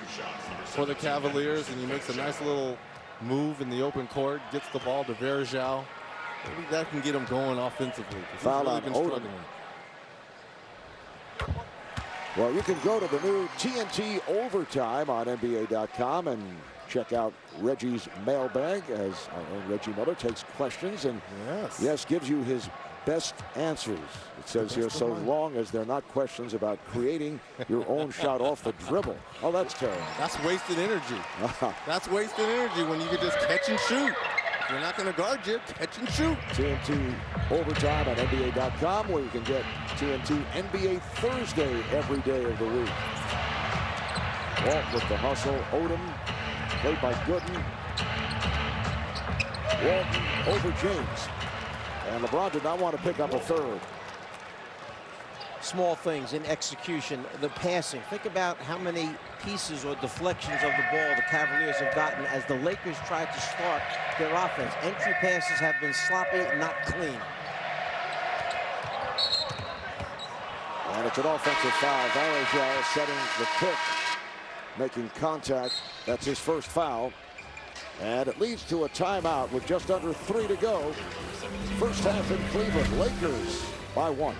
for the Cavaliers, and he makes a nice little move in the open court, gets the ball to Varejao. Maybe that can get him going offensively. Foul on Odom. Well, you can go to the new TNT Overtime on NBA.com and check out Reggie's mailbag as our own Reggie Miller takes questions and yes, gives you his best answers. It says here, so long as they're not questions about creating your own shot off the dribble. Oh, that's terrible. That's wasted energy. That's wasted energy when you can just catch and shoot. If you're not going to guard you, catch and shoot. TNT Overtime at NBA.com, where you can get TNT NBA Thursday every day of the week. Walt with the hustle. Odom, played by Gooden. Walton over James. And LeBron did not want to pick up a third. Small things in execution, the passing. Think about how many pieces or deflections of the ball the Cavaliers have gotten as the Lakers tried to start their offense. Entry passes have been sloppy, not clean. And it's an offensive foul. Varejao setting the pick, making contact. That's his first foul. And it leads to a timeout with just under 3 to go. First half in Cleveland. Lakers by 1.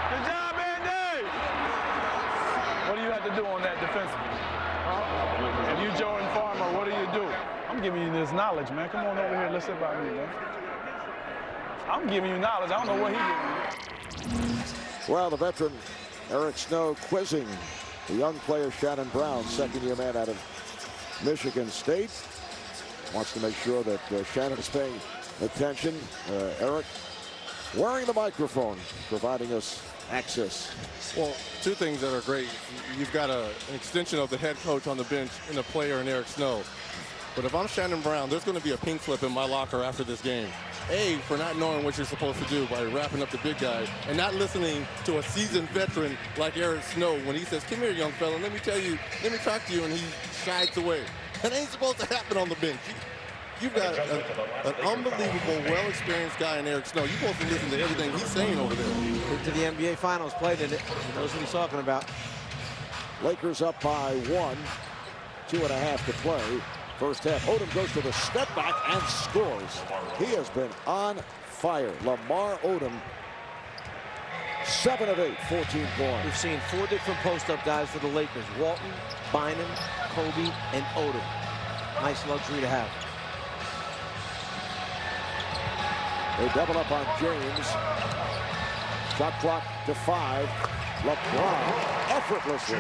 Good job, Andy! What do you have to do on that defensively? Huh? If you Jordan Farmer, what do you do? I'm giving you this knowledge, man. Come on over here, listen about me, man. I'm giving you knowledge. I don't know what he giving you. Well, the veteran Eric Snow quizzing the young player Shannon Brown, second-year man out of Michigan State. Wants to make sure that Shannon is paying attention. Eric wearing the microphone, providing us access. Well, two things that are great. You've got an extension of the head coach on the bench in a player in Eric Snow. But if I'm Shannon Brown, there's going to be a pink slip in my locker after this game. A, for not knowing what you're supposed to do by wrapping up the big guy and not listening to a seasoned veteran like Eric Snow when he says, come here, young fella, let me talk to you, and he shies away. That ain't supposed to happen on the bench. You've got an unbelievable, well-experienced guy in Eric Snow. You're supposed to listen to everything he's saying over there. Into the NBA Finals, played in it. He knows what he's talking about. Lakers up by 1, 2.5 to play. First half, Odom goes to the step back and scores. He has been on fire. Lamar Odom, 7 of 8, 14 points. We've seen 4 different post-up guys for the Lakers. Walton, Bynum, Kobe, and Odom. Nice luxury to have. They double up on James. Shot clock to 5. LeBron effortlessly.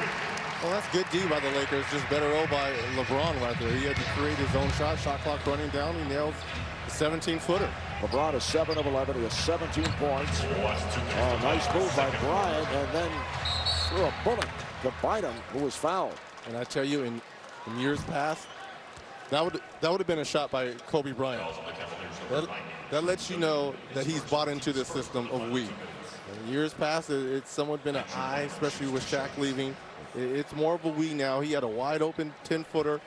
Well, that's good D by the Lakers. Just better O by LeBron right there. He had to create his own shot. Shot clock running down. He nails the 17-footer. LeBron is 7 of 11. He has 17 points. Oh, nice move by Bryant, and then threw a bullet to Bynum, who was fouled. And I tell you, in years past, that would have been a shot by Kobe Bryant. That lets you know that he's bought into this system of we. In years past, it's somewhat been an I, especially with Shaq leaving. It's more of a we now. He had a wide open 10-footer.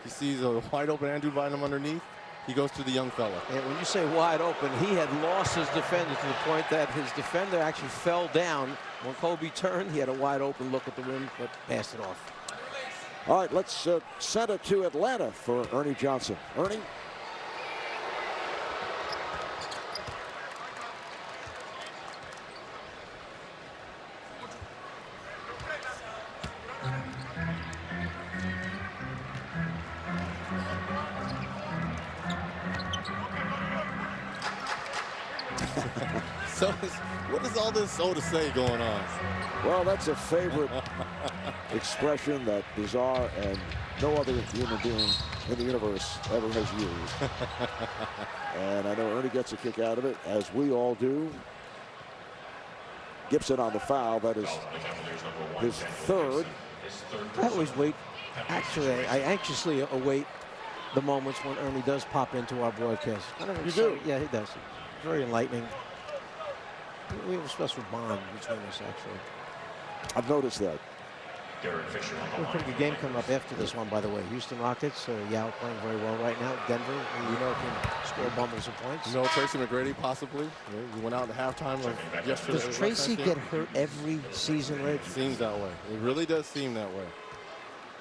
He sees a wide open Andrew Bynum underneath. He goes to the young fella. And when you say wide open, he had lost his defender to the point that his defender actually fell down. When Kobe turned, he had a wide open look at the rim, but passed it off. All right, let's send it to Atlanta for Ernie Johnson. Ernie? So what is all this so to say going on? Well, that's a favorite expression that Bizarre and no other human being in the universe ever has used. And I know Ernie gets a kick out of it, as we all do. Gibson on the foul. That is his 3rd. I always wait. Actually, I anxiously await the moments when Ernie does pop into our broadcast. You do? Yeah, he does. Very enlightening. We have a special bond between us, actually. I've noticed that. A pretty good game coming up after this one, by the way. Houston Rockets, Yao playing very well right now. Denver, you know, can score bundles of points. You know, Tracy McGrady possibly. He went out at halftime of yesterday. Does Tracy get hurt every season, Rich? It seems that way. It really does seem that way.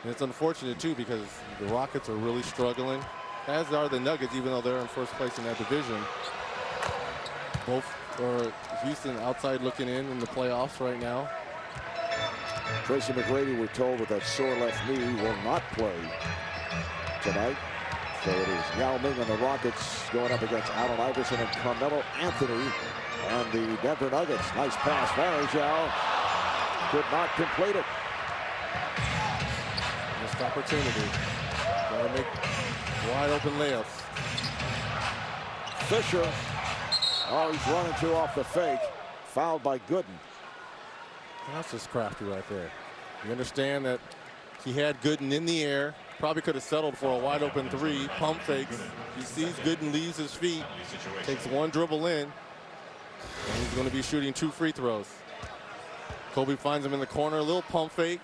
And it's unfortunate, too, because the Rockets are really struggling, as are the Nuggets, even though they're in first place in that division. Both are Houston outside looking in the playoffs right now. Tracy McGrady, we're told, with that sore left knee, will not play tonight. So it is Yao Ming and the Rockets going up against Allen Iverson and Carmelo Anthony and the Denver Nuggets. Nice pass. Varejao could not complete it. Missed opportunity. Got to make wide open layups. Fisher. Oh, he's running two off the fake. Fouled by Gooden. That's just crafty right there. You understand that he had Gooden in the air. Probably could have settled for a wide open 3. Pump fakes. He sees Gooden, leaves his feet. Takes one dribble in. And he's going to be shooting 2 free throws. Kobe finds him in the corner. A little pump fake.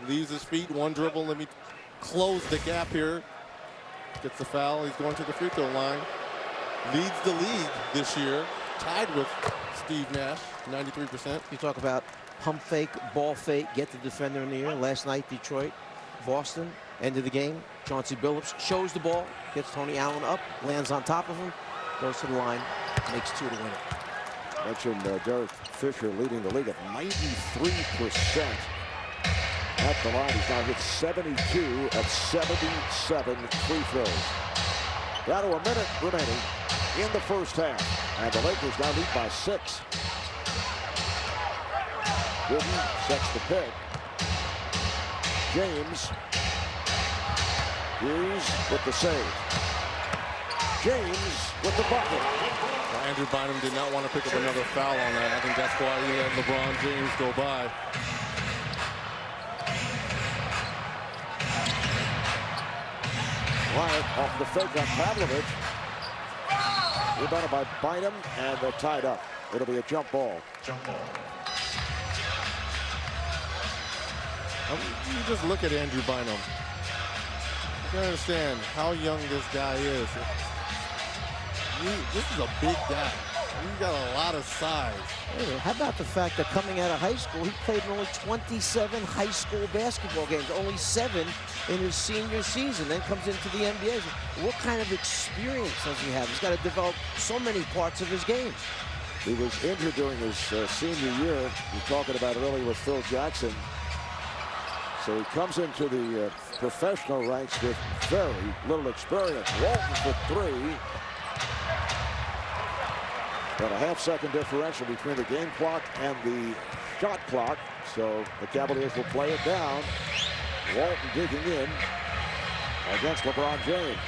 Leaves his feet. One dribble. Let me close the gap here. Gets the foul. He's going to the free throw line. Leads the league this year. Tied with Steve Nash, 93%. You talk about pump fake, ball fake, get the defender in the air. Last night, Detroit, Boston, end of the game. Chauncey Billups shows the ball, gets Tony Allen up, lands on top of him, goes to the line, makes 2 to win it. Mentioned Derek Fisher leading the league at 93% at the line. He's now hit 72 of 77 free throws. Down to a minute remaining in the first half. And the Lakers now lead by 6. Gooden sets the pick. James Hughes with the save. James with the bucket. Well, Andrew Bynum did not want to pick up another foul on that. I think that's why he let LeBron James go by. Bryant off the fake on Pavlovich. Rebounded by Bynum, and they're tied up. It'll be a jump ball. Jump ball. You just look at Andrew Bynum. You can understand how young this guy is. This is a big guy. He's got a lot of size. Hey, how about the fact that coming out of high school, he played in only 27 high school basketball games, only 7 in his senior season, then comes into the NBA. What kind of experience does he have? He's got to develop so many parts of his game. He was injured during his senior year. We were talking about it earlier with Phil Jackson. So he comes into the professional ranks with very little experience. Walton for 3. Got a half-second differential between the game clock and the shot clock. So the Cavaliers will play it down. Walton digging in against LeBron James.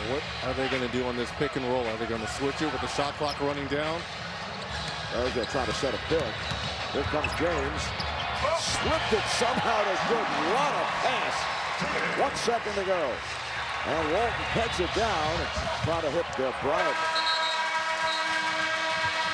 What are they going to do on this pick and roll? Are they going to switch it with the shot clock running down? They're trying to set a pick. Here comes James. Slipped it somehow to good. What a pass. 1 second to go. And Walton pegs it down. Trying to hit Bryant.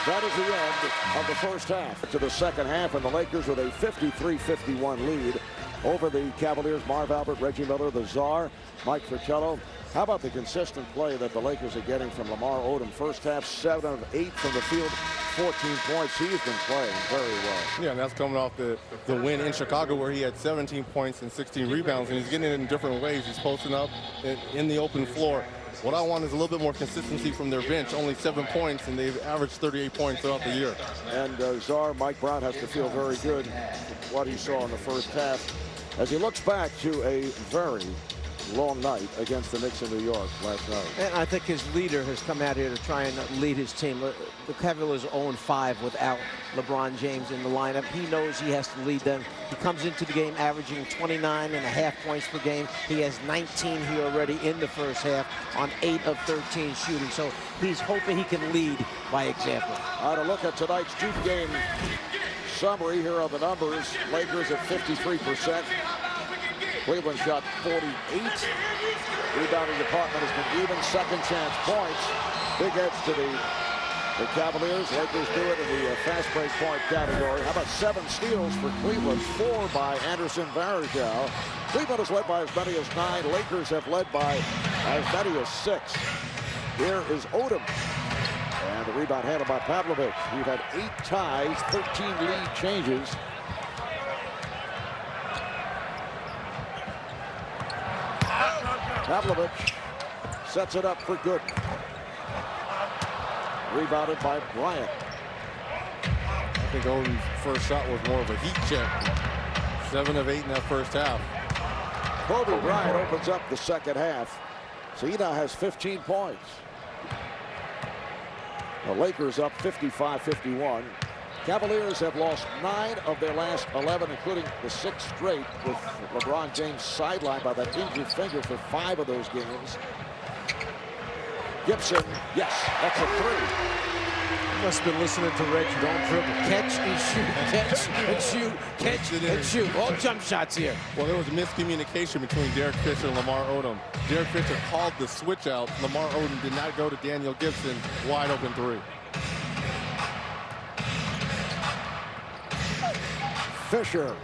That is the end of the first half. To the second half, and the Lakers with a 53-51 lead over the Cavaliers. Marv Albert, Reggie Miller, the Czar, Mike Fratello. How about the consistent play that the Lakers are getting from Lamar Odom? First half, 7 of 8 from the field, 14 points. He's been playing very well. Yeah, and that's coming off the win in Chicago where he had 17 points and 16 rebounds, and he's getting it in different ways. He's posting up in the open floor. What I want is a little bit more consistency from their bench. Only 7 points, and they've averaged 38 points throughout the year. And Czar, Mike Brown, has to feel very good with what he saw in the first half as he looks back to a very long night against the Knicks in New York last night. And I think his leader has come out here to try and lead his team. The Cavaliers 0-5 without LeBron James in the lineup. He knows he has to lead them. He comes into the game averaging 29.5 points per game. He has 19 here already in the first half on 8 of 13 shooting. So he's hoping he can lead by example. All right, a look at tonight's Duke game summary. Here are the numbers. Lakers at 53%. Cleveland shot 48. Rebounding department has been even. Second chance points. Big edge to the Cavaliers. Lakers do it in the fast break point category. How about 7 steals for Cleveland? 4 by Anderson Varejao. Cleveland has led by as many as 9. Lakers have led by as many as 6. Here is Odom. And the rebound handled by Pavlovich. We've had 8 ties, 13 lead changes. Pavlovich sets it up for good. Rebounded by Bryant. I think Odom's first shot was more of a heat check. 7 of 8 in that first half. Kobe Bryant opens up the second half. So he now has 15 points. The Lakers up 55-51. Cavaliers have lost 9 of their last 11, including the 6th straight, with LeBron James sidelined by that injured finger for 5 of those games. Gibson, yes, that's a 3. Must have been listening to Reggie. Don't dribble. Catch and shoot. Catch and shoot. Catch and shoot. All jump shots here. Well, there was miscommunication between Derek Fisher and Lamar Odom. Derek Fisher called the switch out. Lamar Odom did not go to Daniel Gibson. Wide open 3. Fisher.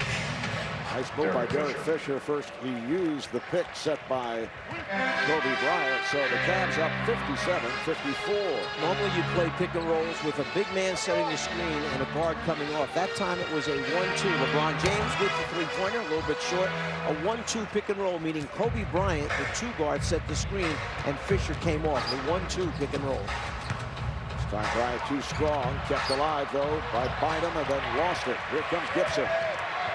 Nice move by Derek Fisher. First, he used the pick set by Kobe Bryant. So the Cavs up 57-54. Normally you play pick and rolls with a big man setting the screen and a guard coming off. That time it was a 1-2. LeBron James with the three-pointer, a little bit short. A 1-2 pick and roll, meaning Kobe Bryant, the 2 guard, set the screen, and Fisher came off. The 1-2 pick and roll. This time Bryant too strong. Kept alive, though, by Bynum, and then lost it. Here comes Gibson.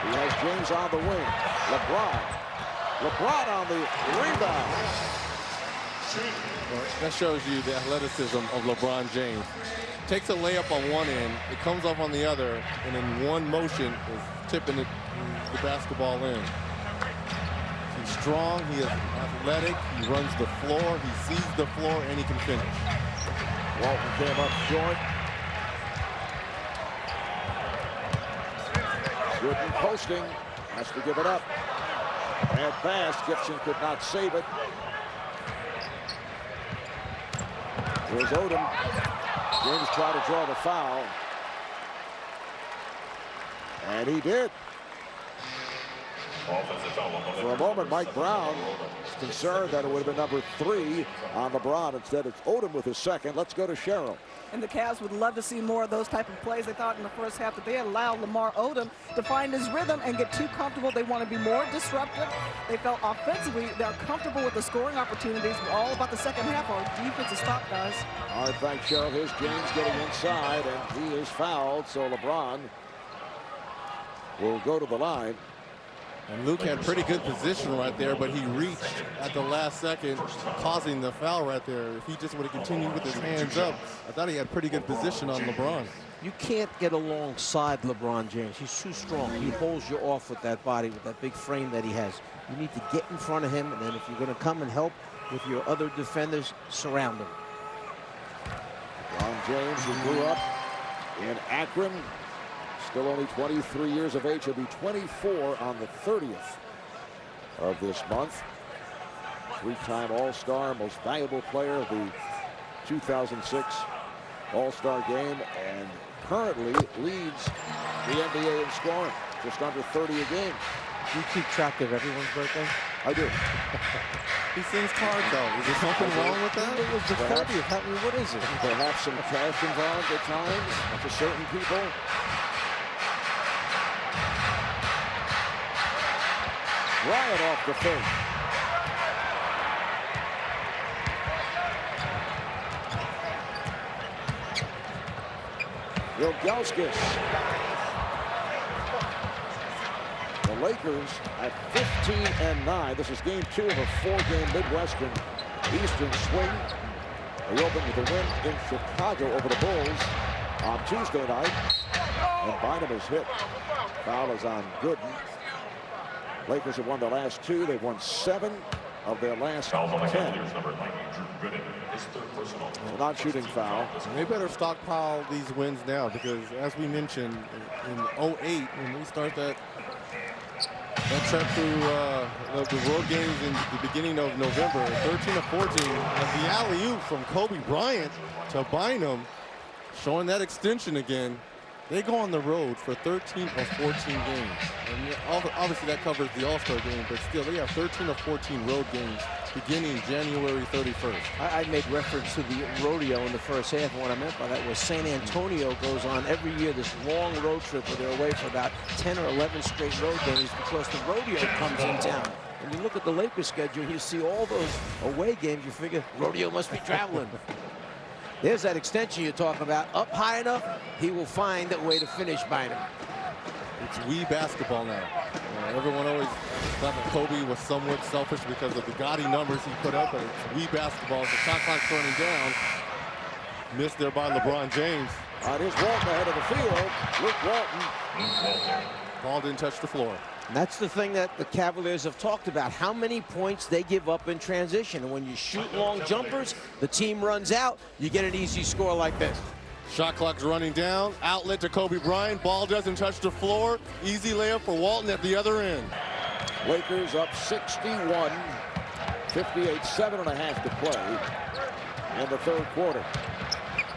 He has James on the wing. LeBron on the rebound. Well, that shows you the athleticism of LeBron James. Takes a layup on one end, it comes off on the other, and in one motion is tipping the basketball in. He's strong, he is athletic, he runs the floor, he sees the floor, and he can finish. Walton came up short. Gooden posting, has to give it up. Bad pass, Gibson could not save it. Here's Odom. James tried to draw the foul. And he did. For a moment, Mike Brown is concerned that it would have been number 3 on LeBron. Instead, it's Odom with his second. Let's go to Cheryl. And the Cavs would love to see more of those type of plays. They thought in the first half that they allowed Lamar Odom to find his rhythm and get too comfortable. They want to be more disruptive. They felt offensively they're comfortable with the scoring opportunities. But all about the second half. Our defense is stopped, guys. All right, thanks, Cheryl. Here's James getting inside, and he is fouled. So LeBron will go to the line. And Luke had pretty good position right there, but he reached at the last second, causing the foul right there. If he just would have continued with his hands up, I thought he had pretty good position on LeBron. You can't get alongside LeBron James. He's too strong. He holds you off with that body, with that big frame that he has. You need to get in front of him, and then if you're going to come and help with your other defenders, surround him. LeBron James, who grew up in Akron, still only 23 years of age. He'll be 24 on the 30th of this month. 3-time All-Star, most valuable player of the 2006 All-Star game, and currently leads the NBA in scoring, just under 30 a game. Do you keep track of everyone's birthday? I do. He sends cards out. Is there something wrong with that? It was the 30th. What is it? Perhaps some cash involved at times for certain people. Bryant off the fake. Ilgauskas. The Lakers at 15-9. This is game 2 of a 4-game Midwestern Eastern swing. They opened with a win in Chicago over the Bulls on Tuesday night. And Bynum is hit. Foul is on Gooden. Lakers have won their last 2. They've won 7 of their last 10. So non-shooting foul. And they better stockpile these wins now, because as we mentioned in 08, when we start that trip through the road games in the beginning of November, 13 of 14, the alley-oop from Kobe Bryant to Bynum, showing that extension again. They go on the road for 13 of 14 games. And obviously that covers the All-Star game, but still they have 13 of 14 road games beginning January 31st. I made reference to the rodeo in the first half, and what I meant by that was San Antonio goes on every year this long road trip where they're away for about 10 or 11 straight road games because the rodeo comes in town. When you look at the Lakers schedule, you see all those away games, you figure rodeo must be traveling. There's that extension you're talking about. Up high enough, he will find a way to finish Bynum. It's Wii basketball now. Everyone always thought that Kobe was somewhat selfish because of the gaudy numbers he put up, but it's Wii basketball. The shot clock's running down. Missed there by LeBron James. Here's Walton ahead of the field. Luke Walton. Ball didn't touch the floor. And that's the thing that the Cavaliers have talked about, how many points they give up in transition. And when you shoot long jumpers, the team runs out, you get an easy score like this. Shot clock's running down. Outlet to Kobe Bryant. Ball doesn't touch the floor. Easy layup for Walton at the other end. Lakers up 61. 58, 7.5 to play in the third quarter.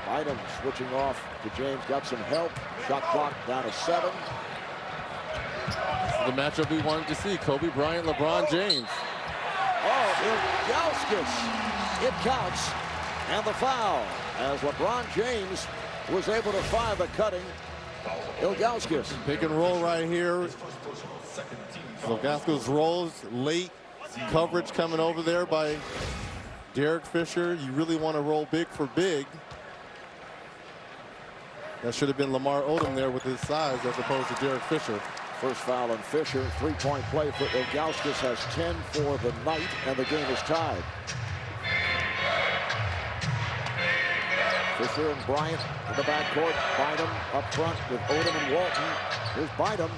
Bynum switching off to James. Got some help. Shot clock down to 7. The matchup we wanted to see, Kobe Bryant, LeBron James. Oh, Ilgauskas. It counts. And the foul as LeBron James was able to find the cutting Ilgauskas. Pick and roll right here. Ilgauskas rolls late. Coverage coming over there by Derek Fisher. You really want to roll big for big. That should have been Lamar Odom there with his size as opposed to Derek Fisher. First foul on Fisher. 3-point play for Ilgauskas, has 10 for the night, and the game is tied. Fisher and Bryant in the backcourt. Bynum up front with Odom and Walton. Here's Bynum.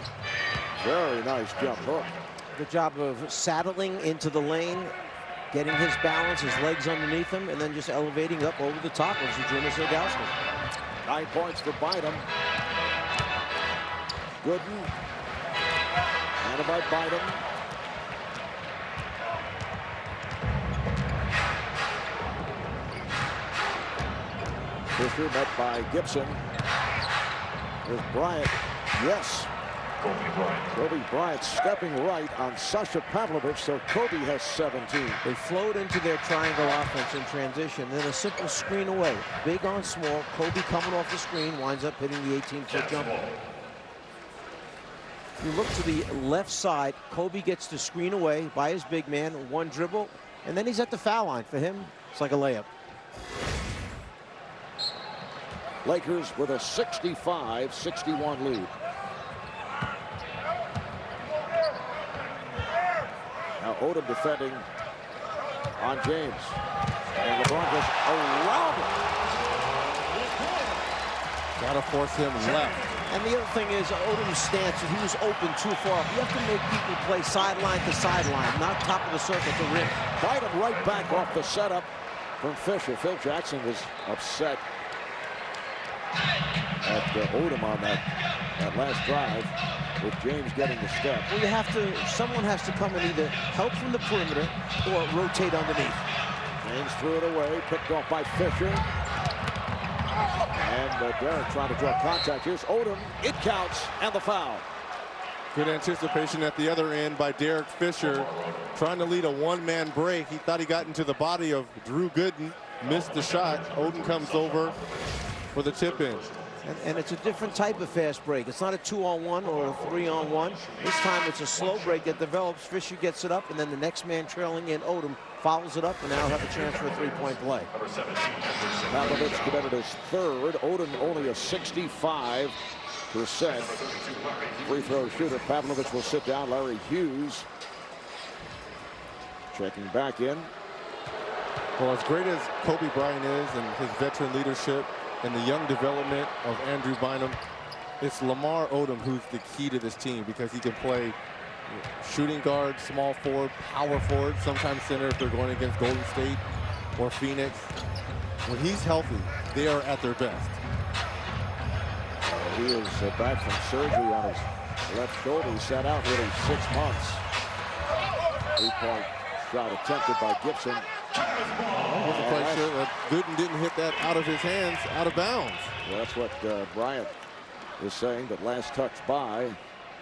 Very nice jump hook. Good job of saddling into the lane, getting his balance, his legs underneath him, and then just elevating up over the top of Zydrunas Ilgauskas. 9 points for Bynum. Gooden. Handed by Bynum. Fisher met by Gibson. There's Bryant. Yes. Kobe Bryant stepping right on Sasha Pavlovich, so Kobe has 17. They flowed into their triangle offense in transition, then a simple screen away. Big on small. Kobe coming off the screen, winds up hitting the 18-foot jumper. You look to the left side, Kobe gets the screen away by his big man, one dribble, and then he's at the foul line. For him, it's like a layup. Lakers with a 65-61 lead. Now Odom defending on James. And LeBron goes around him. Gotta force him left. And the other thing is Odom's stance, if he was open too far, you have to make people play sideline to sideline, not top of the circle to rim. Bynum right back off the setup from Fisher. Phil Jackson was upset at Odom on that last drive with James getting the step. Well, you have to, someone has to come and either help from the perimeter or rotate underneath. James threw it away, picked off by Fisher. And Derek trying to draw contact. Here's Odom. It counts, and the foul. Good anticipation at the other end by Derek Fisher, trying to lead a one-man break. He thought he got into the body of Drew Gooden, missed the shot. Odom comes over for the tip-in. And it's a different type of fast break. It's not a 2-on-1 or a 3-on-1. This time it's a slow break that develops. Fisher gets it up, and then the next man trailing in, Odom, follows it up, and now have a chance for a three-point play. Pavlovich committed his third. Odom only a 65% free throw shooter. Pavlovich will sit down. Larry Hughes checking back in. Well, as great as Kobe Bryant is and his veteran leadership and the young development of Andrew Bynum, it's Lamar Odom who's the key to this team, because he can play shooting guard, small forward, power forward, sometimes center if they're going against Golden State or Phoenix. When he's healthy, they are at their best. He is back from surgery on his left shoulder. He sat out nearly 6 months. 3-point shot attempted by Gibson. I wasn't quite sure that Gooden didn't hit that out of his hands, out of bounds. Well, that's what Bryant is saying, but last touch by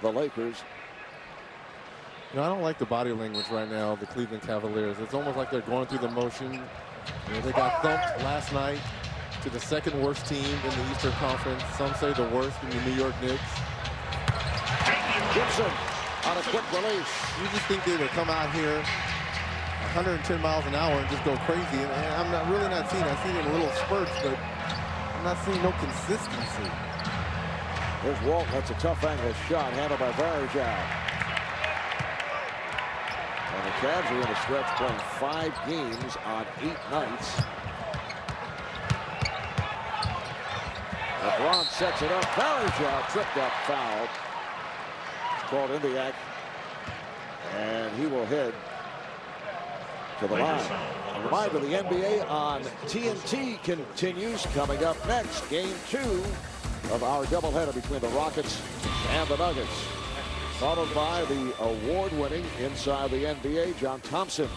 the Lakers. You know, I don't like the body language right now of the Cleveland Cavaliers. It's almost like they're going through the motion. You know, they got thumped last night to the second worst team in the Eastern Conference. Some say the worst in the New York Knicks. Gibson on a quick release. You just think they would come out here 110 miles an hour and just go crazy. And I'm really not seeing it. I've seen it in little spurts, but I'm not seeing no consistency. There's Walton. That's a tough angle shot handled by Varejao. And the Cavs are in a stretch playing 5 games on 8 nights. LeBron sets it up. Varejao tripped up, fouled. It's called in the act. And he will head to the line. A reminder, the NBA on TNT continues. Coming up next, game 2 of our doubleheader between the Rockets and the Nuggets. Followed by the award-winning Inside the NBA, John Thompson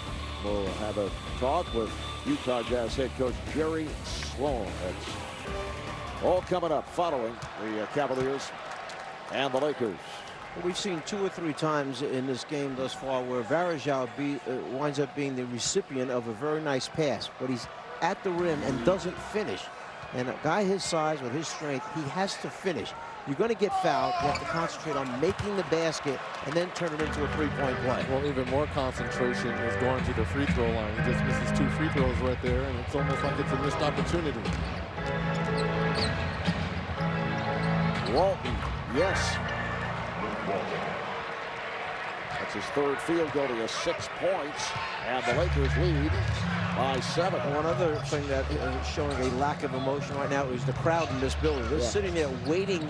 will have a talk with Utah Jazz head coach Jerry Sloan. That's all coming up following the Cavaliers and the Lakers. We've seen 2 or 3 times in this game thus far where Varejao winds up being the recipient of a very nice pass, but he's at the rim and doesn't finish. And a guy his size with his strength, he has to finish. You're going to get fouled. You have to concentrate on making the basket and then turn it into a three-point play. Well, even more concentration is going to the free throw line. He just misses 2 free throws right there, and it's almost like it's a missed opportunity. Walton, yes. That's his 3rd field goal. He has 6 points, and the Lakers lead by 7. One other thing that is showing a lack of emotion right now is the crowd in this building. They're sitting there waiting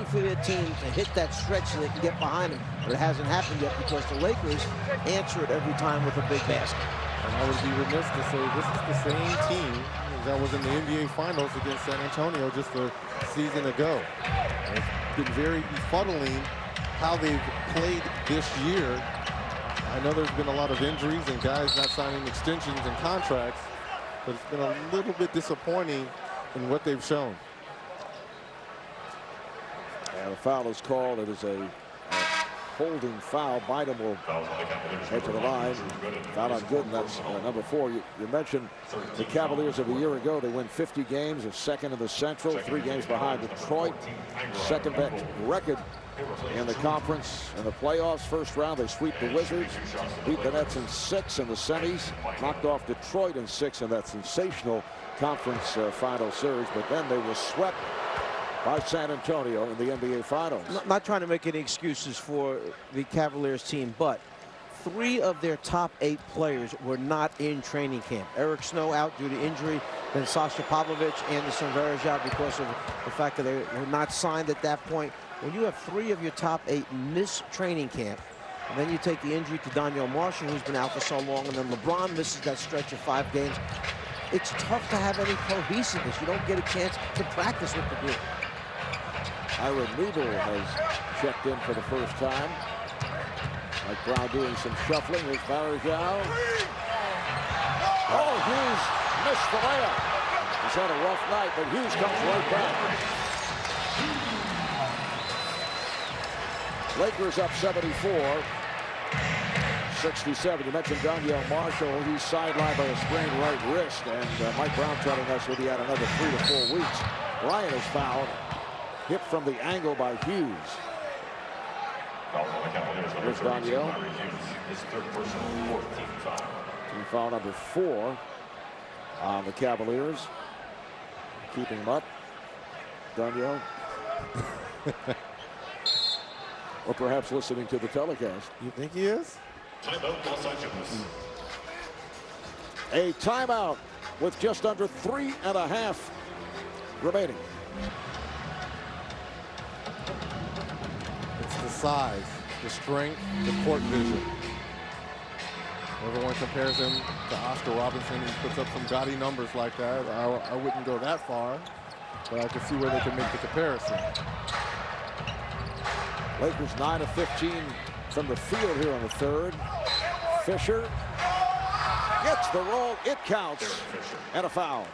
for their team to hit that stretch so they can get behind them. But it hasn't happened yet because the Lakers answer it every time with a big basket. And I would be remiss to say this is the same team that was in the NBA Finals against San Antonio just a season ago. And it's been very befuddling how they've played this year. I know there's been a lot of injuries and guys not signing extensions and contracts, but it's been a little bit disappointing in what they've shown. And the foul is called. It is a holding foul. Bynum will head to the line. Foul on Gooden. That's number 4. You mentioned the Cavaliers of a year ago. They win 50 games. They're second in the Central. 3 games behind Detroit. Second best record in the conference. In the playoffs, first round, they sweep the Wizards. Beat the Nets in 6 in the semis. Knocked off Detroit in 6 in that sensational conference final series. But then they were swept by San Antonio in the NBA Finals. Not trying to make any excuses for the Cavaliers team, but 3 of their top 8 players were not in training camp. Eric Snow out due to injury, then Sasha Pavlovich, Anderson Varejao because of the fact that they were not signed at that point. When you have 3 of your top 8 miss training camp, and then you take the injury to Daniel Marshall, who's been out for so long, and then LeBron misses that stretch of 5 games, it's tough to have any cohesiveness. You don't get a chance to practice with the group. Ira Needle has checked in for the first time. Mike Brown doing some shuffling. Here's Varejao. Oh, Hughes missed the layup. He's had a rough night, but Hughes comes right back. Lakers up 74. 67. You mentioned Daniel Marshall. He's sidelined by a sprained right wrist, and Mike Brown telling us he'll be out another 3 to 4 weeks. Bryant is fouled. Hit from the angle by Hughes. Here's Daniel. His 3rd personal 14th foul. Team foul number 4 on the Cavaliers. Keeping him up. Daniel. Or perhaps listening to the telecast. You think he is? Timeout, Los Angeles. A timeout with just under 3.5 remaining. The size, the strength, the court vision. Everyone compares him to Oscar Robertson. He puts up some gaudy numbers like that. I wouldn't go that far, but I can see where they can make the comparison. Lakers 9 of 15 from the field here on the 3rd. Fisher gets the roll. It counts. And a foul.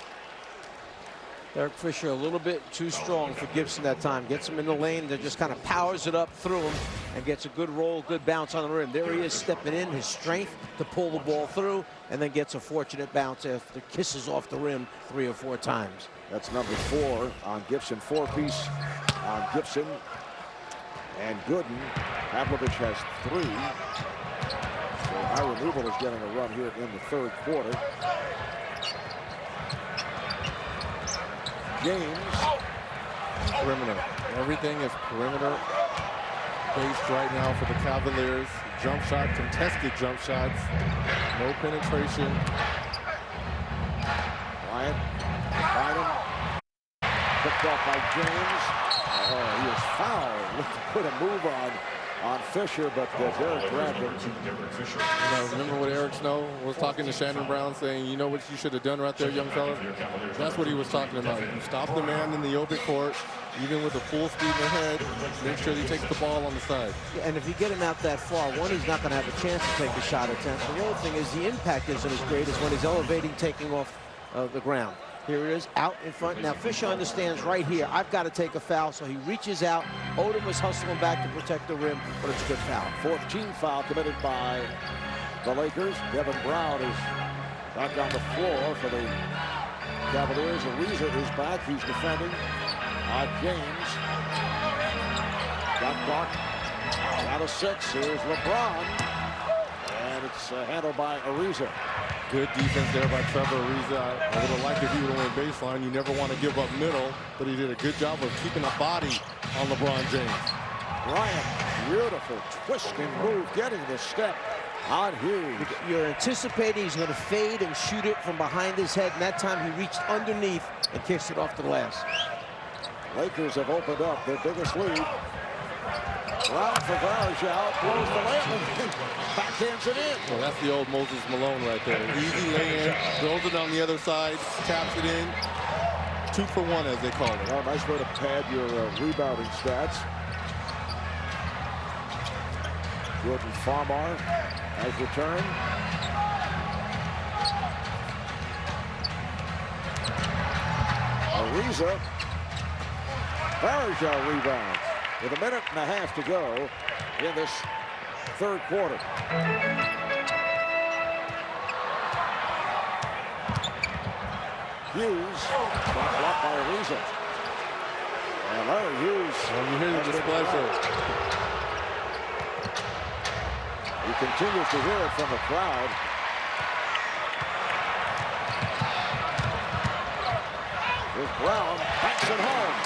Derek Fisher a little bit too strong for Gibson that time. Gets him in the lane, that just kind of powers it up through him and gets a good roll, good bounce on the rim. There he is stepping in, his strength to pull the ball through, and then gets a fortunate bounce after kisses off the rim 3 or 4 times. That's number 4 on Gibson. 4-piece on Gibson. And Gooden. Pavlovich has 3. So Ira Newell is getting a run here in the 3rd quarter. James. Perimeter. Everything is perimeter based right now for the Cavaliers. Jump shot, contested jump shots. No penetration. Bryant. Bynum. Picked off by James. Oh, he is fouled. Looked to put a move on Fisher, but Derek grabbed him. Remember what Eric Snow was talking to Shannon Brown, saying, you know what you should have done right there, young fella? That's what he was talking about. You stop the man in the open court, even with a full speed ahead, make sure he takes the ball on the side. And if you get him out that far, one, he's not going to have a chance to take a shot attempt. The other thing is the impact isn't as great as when he's elevating, taking off the ground. Here it is, out in front. Now, Fisher understands right here, I've got to take a foul, so he reaches out. Odom was hustling back to protect the rim, but it's a good foul. 4th team foul committed by the Lakers. Devin Brown is back on the floor for the Cavaliers. Ariza is back. He's defending. James. Got blocked. Out of 6. Here's LeBron. And it's handled by Ariza. Good defense there by Trevor Ariza. I would have liked if he would have went baseline. You never want to give up middle, but he did a good job of keeping a body on LeBron James. Bryant, beautiful twisting move, getting the step on Hughes. You're anticipating he's going to fade and shoot it from behind his head, and that time he reached underneath and kicks it off the glass. Lakers have opened up their biggest lead. Brown for Varejao, blows the layup and backhands it in. Well, that's the old Moses Malone right there. Easy lay-in, throws it on the other side, taps it in. 2 for 1, as they call it. Well, nice way to pad your rebounding stats. Jordan Farmar has returned. Ariza. Varejao rebounds with 1.5 minutes to go in this third quarter. Hughes got blocked by Ariza. And Larry Hughes. And you hear the displeasure. He continues to hear it from the crowd. Here's Brown, banks it home.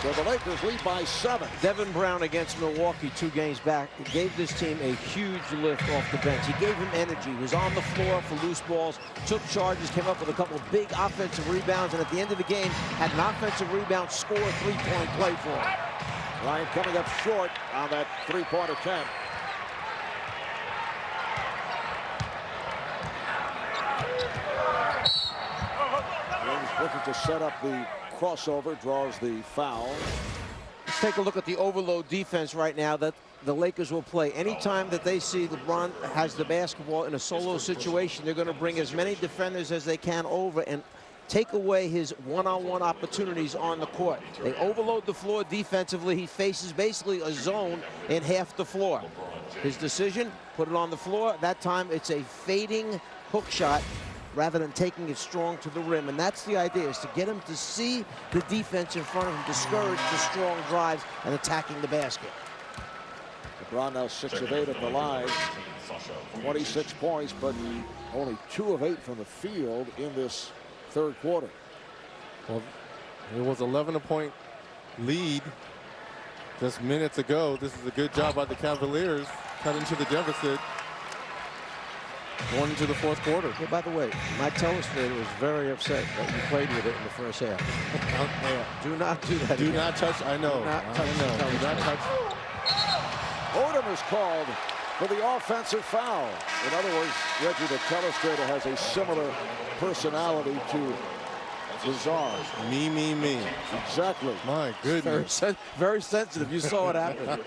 So the Lakers lead by 7. Devin Brown against Milwaukee 2 games back gave this team a huge lift off the bench. He gave him energy. He was on the floor for loose balls, took charges, came up with a couple of big offensive rebounds, and at the end of the game had an offensive rebound, score, 3-point play for him. Bryant coming up short on that 3-point attempt. James looking to set up the crossover, draws the foul. Let's take a look at the overload defense right now that the Lakers will play. Anytime that they see LeBron has the basketball in a solo situation, they're going to bring as many defenders as they can over and take away his one-on-one opportunities on the court. They overload the floor defensively. He faces basically a zone in half the floor. His decision, put it on the floor. That time it's a fading hook shot rather than taking it strong to the rim. And that's the idea, is to get him to see the defense in front of him, discourage the strong drives and attacking the basket. LeBron now 6 of 8 at the line, 26 points, but only 2 of 8 from the field in this third quarter. Well, it was 11-point lead just minutes ago. This is a good job by the Cavaliers, cut into the deficit going into the fourth quarter. Hey, by the way, my telestrator was very upset that you played with it in the first half. Do not do that. Do again. not touch. I know. Do not touch the telestrator. Do not touch. Odom is called for the offensive foul. In other words, Reggie, the telestrator has a similar personality to Lazar. Me. Exactly. My goodness. Very sensitive. You saw it happen.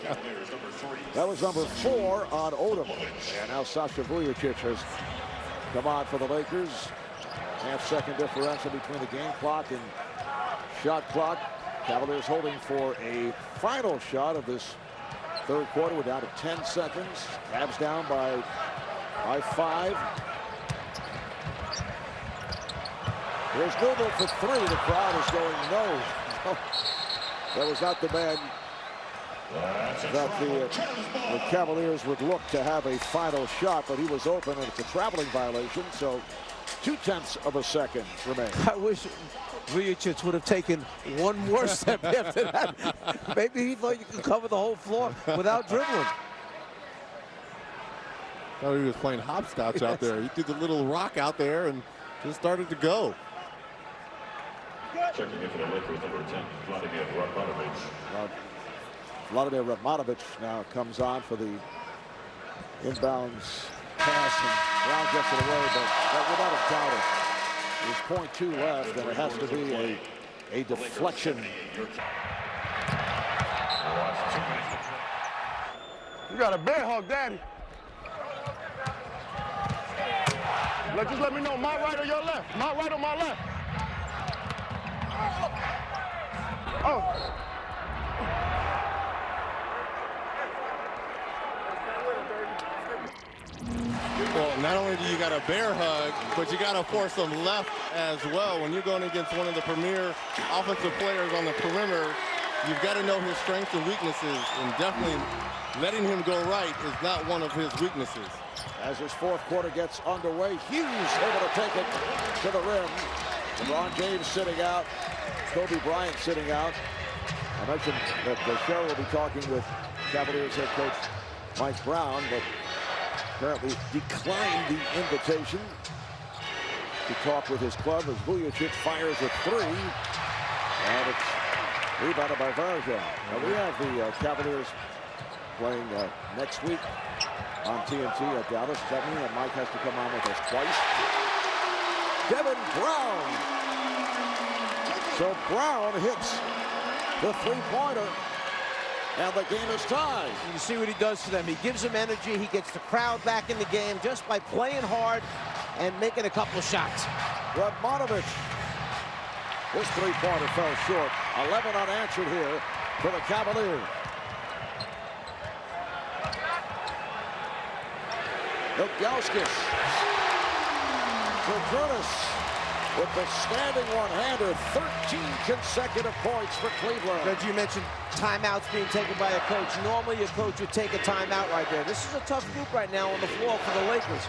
That was number 4 on Odom. And now Sasha Vujacic has come on for the Lakers. Half-second differential between the game clock and shot clock. Cavaliers holding for a final shot of this third quarter. We're down to 10 seconds. Cavs down by 5. There's Newell for 3. The crowd is going no. That was not the man that the Cavaliers would look to have a final shot, but he was open, and it's a traveling violation, so 0.2 of a second remain. I wish Vujacic would have taken one more step after that. Maybe he thought you could cover the whole floor without dribbling. Thought he was playing hopscotch out there. He threw the little rock out there and just started to go. Checking in for the Lakers, number 10, Vladimir Radmanovic. Vladimir Radmanovic now comes on for the inbounds pass, and Brown gets it away, but that would not have counted. There's 0.2 left, and it has to be a deflection. You got a bear hug, Daddy. Just let me know, my right or your left? My right or my left? Oh. Well, not only do you got a bear hug, but you got to force them left as well. When you're going against one of the premier offensive players on the perimeter, you've got to know his strengths and weaknesses, and definitely letting him go right is not one of his weaknesses. As this fourth quarter gets underway, Hughes able to take it to the rim. LeBron James sitting out, Kobe Bryant sitting out. I mentioned that the show will be talking with Cavaliers head coach Mike Brown, but apparently declined the invitation to talk with his club as Vujacic fires a 3, and it's rebounded by Varejao. Now we have the Cavaliers playing next week on TNT at Dallas. Does that mean that Mike has to come on with us twice? Devin Brown. So Brown hits the 3-pointer, and the game is tied. You see what he does to them. He gives them energy. He gets the crowd back in the game just by playing hard and making a couple of shots. Radmanovich. His three-pointer fell short. 11 unanswered here for the Cavaliers. Ilgauskas. Kurtis with the standing one-hander. 13 consecutive points for Cleveland. As you mentioned, timeouts being taken by a coach. Normally, a coach would take a timeout right there. This is a tough group right now on the floor for the Lakers.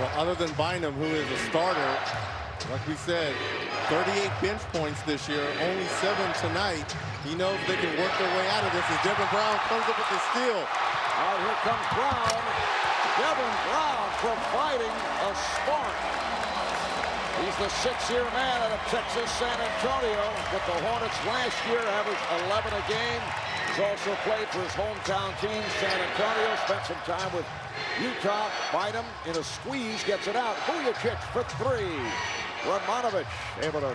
Well, other than Bynum, who is a starter, like we said, 38 bench points this year, only 7 tonight. He knows they can work their way out of this as Devin Brown comes up with the steal. Here comes Brown. Devin Brown providing a spark. He's the 6-year man out of Texas, San Antonio. With the Hornets last year, averaged 11 a game. He's also played for his hometown team, San Antonio. Spent some time with Utah. Bynum in a squeeze, gets it out. Vujacic for 3. Radmanovich able to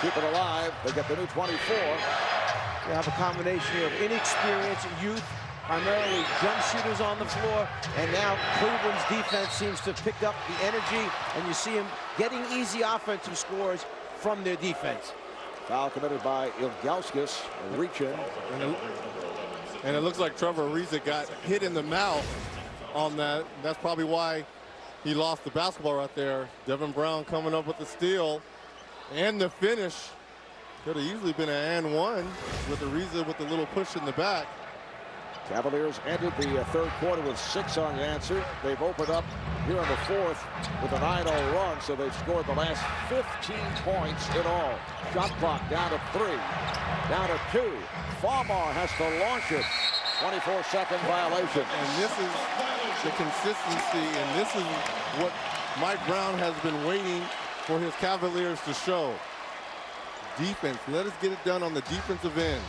keep it alive. They get the new 24. You have a combination here of inexperience, youth, primarily jump shooters on the floor, and now Cleveland's defense seems to pick up the energy, and you see them getting easy offensive scores from their defense. Foul committed by Ilgauskas, a reach in. And it looks like Trevor Ariza got hit in the mouth on that. That's probably why he lost the basketball right there. Devin Brown coming up with the steal and the finish. Could have easily been an and one with Ariza with the little push in the back. Cavaliers ended the third quarter with 6 unanswered. They've opened up here in the fourth with a 9-0 run, so they've scored the last 15 points in all. Shot clock down to 3, down to 2. Farmar has to launch it. 24-second violation. And this is the consistency, and this is what Mike Brown has been waiting for his Cavaliers to show. Defense. Let us get it done on the defensive end.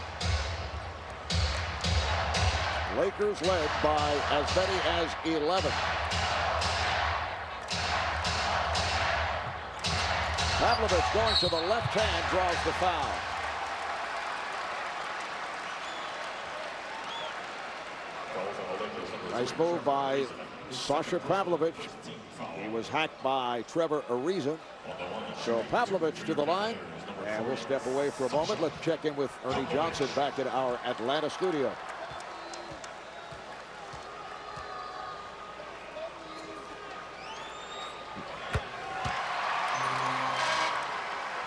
Lakers led by as many as 11. Pavlovich going to the left hand, draws the foul. Nice move by Sasha Pavlovich. He was hacked by Trevor Ariza. So Pavlovich to the line, and we'll step away for a moment. Let's check in with Ernie Johnson back at our Atlanta studio.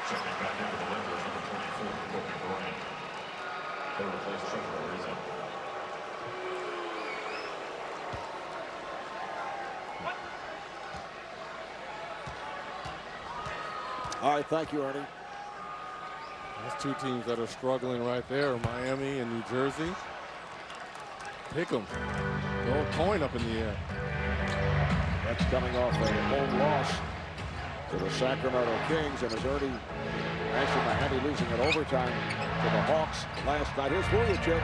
Checking back into the Lakers, number 24, Bryant. They replace Trevor Ariza. All right, thank you, Ernie. There's 2 teams that are struggling right there, Miami and New Jersey. Pick them. Throw a coin up in the air. That's coming off a home loss to the Sacramento Kings, and as Ernie mentioned, Miami losing in overtime to the Hawks last night. Here's Vujacic.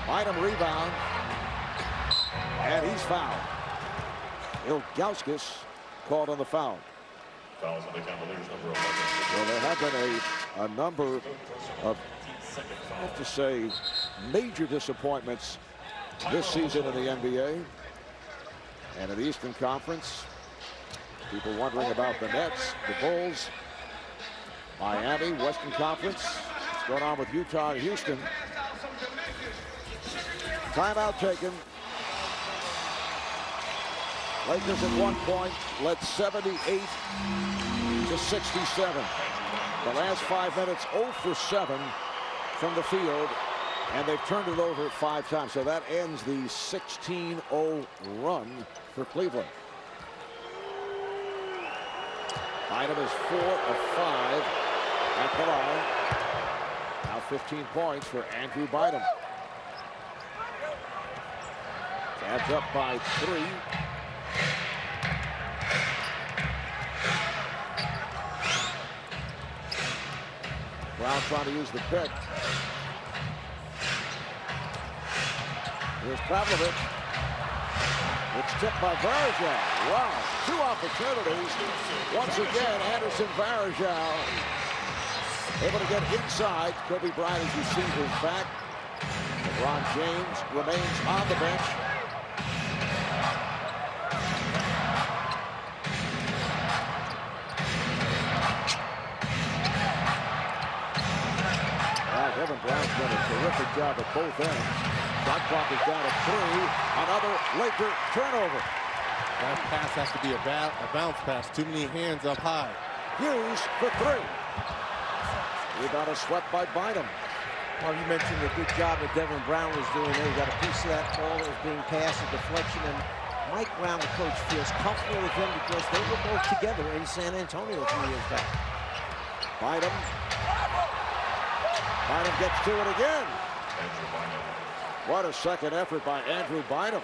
Bynum rebound, and he's fouled. Ilgauskas called on the foul. Fouls on the Cavaliers, number 11. Well, there have been a number of, I have to say, major disappointments this season in the NBA and in the Eastern Conference. People wondering about the Nets, the Bulls, Miami, Western Conference. What's going on with Utah and Houston? Timeout taken. Lakers at one point led 78 to 67. The last 5 minutes, 0 for 7 from the field, and they've turned it over 5 times. So that ends the 16-0 run for Cleveland. Bynum is 4 of 5 at the line. Now 15 points for Andrew Bynum. Adds up by 3. Brown trying to use the pick. Here's Pavlovich. It's tipped by Varejao. Wow, 2 opportunities. Once again, Anderson Varejao able to get inside. Kobe Bryant, as you see, is back. LeBron James remains on the bench. done a terrific job at both ends. Shot clock is down at 3. Another Laker turnover. That pass has to be a bounce pass. Too many hands up high. Hughes for 3. Rebound is swept by Bynum. Well, you mentioned the good job that Devin Brown was doing there. You got a piece of that ball that was being passed, a deflection, and Mike Brown, the coach, feels comfortable with him because they were both together in San Antonio 3 years back. Bynum gets to it again. What a second effort by Andrew Bynum.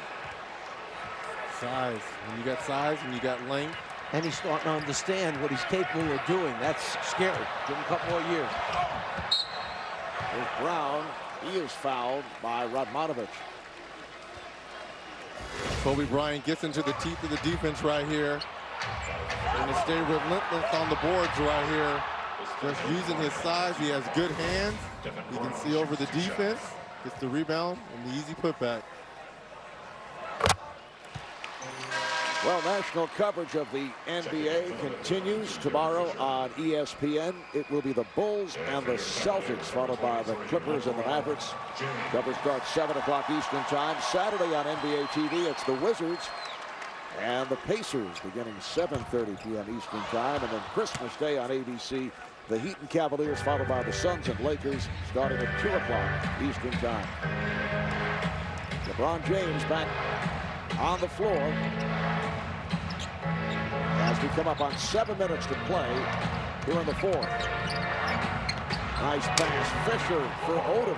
Size. When you got size, when you got length. And he's starting to understand what he's capable of doing. That's scary. Give him a couple more years. There's Brown. He is fouled by Radmanovich. Kobe Bryant gets into the teeth of the defense right here. And to stay relentless on the boards right here. Just using his size. He has good hands. He can see over the defense. Gets the rebound and the easy putback. Well, national coverage of the NBA continues tomorrow on ESPN. It will be the Bulls and the Celtics, followed by the Clippers and the Mavericks. Coverage starts 7 o'clock Eastern Time. Saturday on NBA TV, it's the Wizards and the Pacers, beginning 7:30 p.m. Eastern Time. And then Christmas Day on ABC, the Heat and Cavaliers, followed by the Suns and Lakers, starting at 2 o'clock Eastern Time. LeBron James back on the floor as we come up on 7 minutes to play here in the 4th. Nice pass, Fisher for Odom.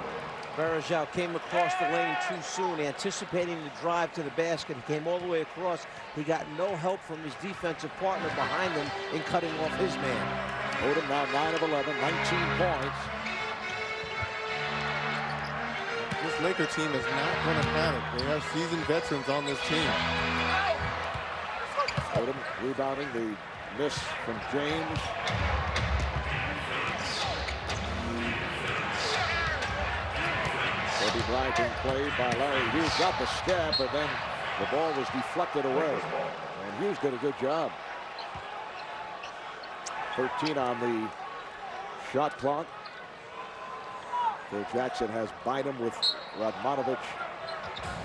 Varejao came across the lane too soon, anticipating the drive to the basket. He came all the way across. He got no help from his defensive partner behind him in cutting off his man. Odom now 9 of 11, 19 points. This Laker team is not going to panic. They have seasoned veterans on this team. Odom rebounding the miss from James. Kobe Bryant being played by Larry Hughes. Got the stab, but then the ball was deflected away. And Hughes did a good job. 13 on the shot clock. Phil Jackson has Bynum with Radmanovich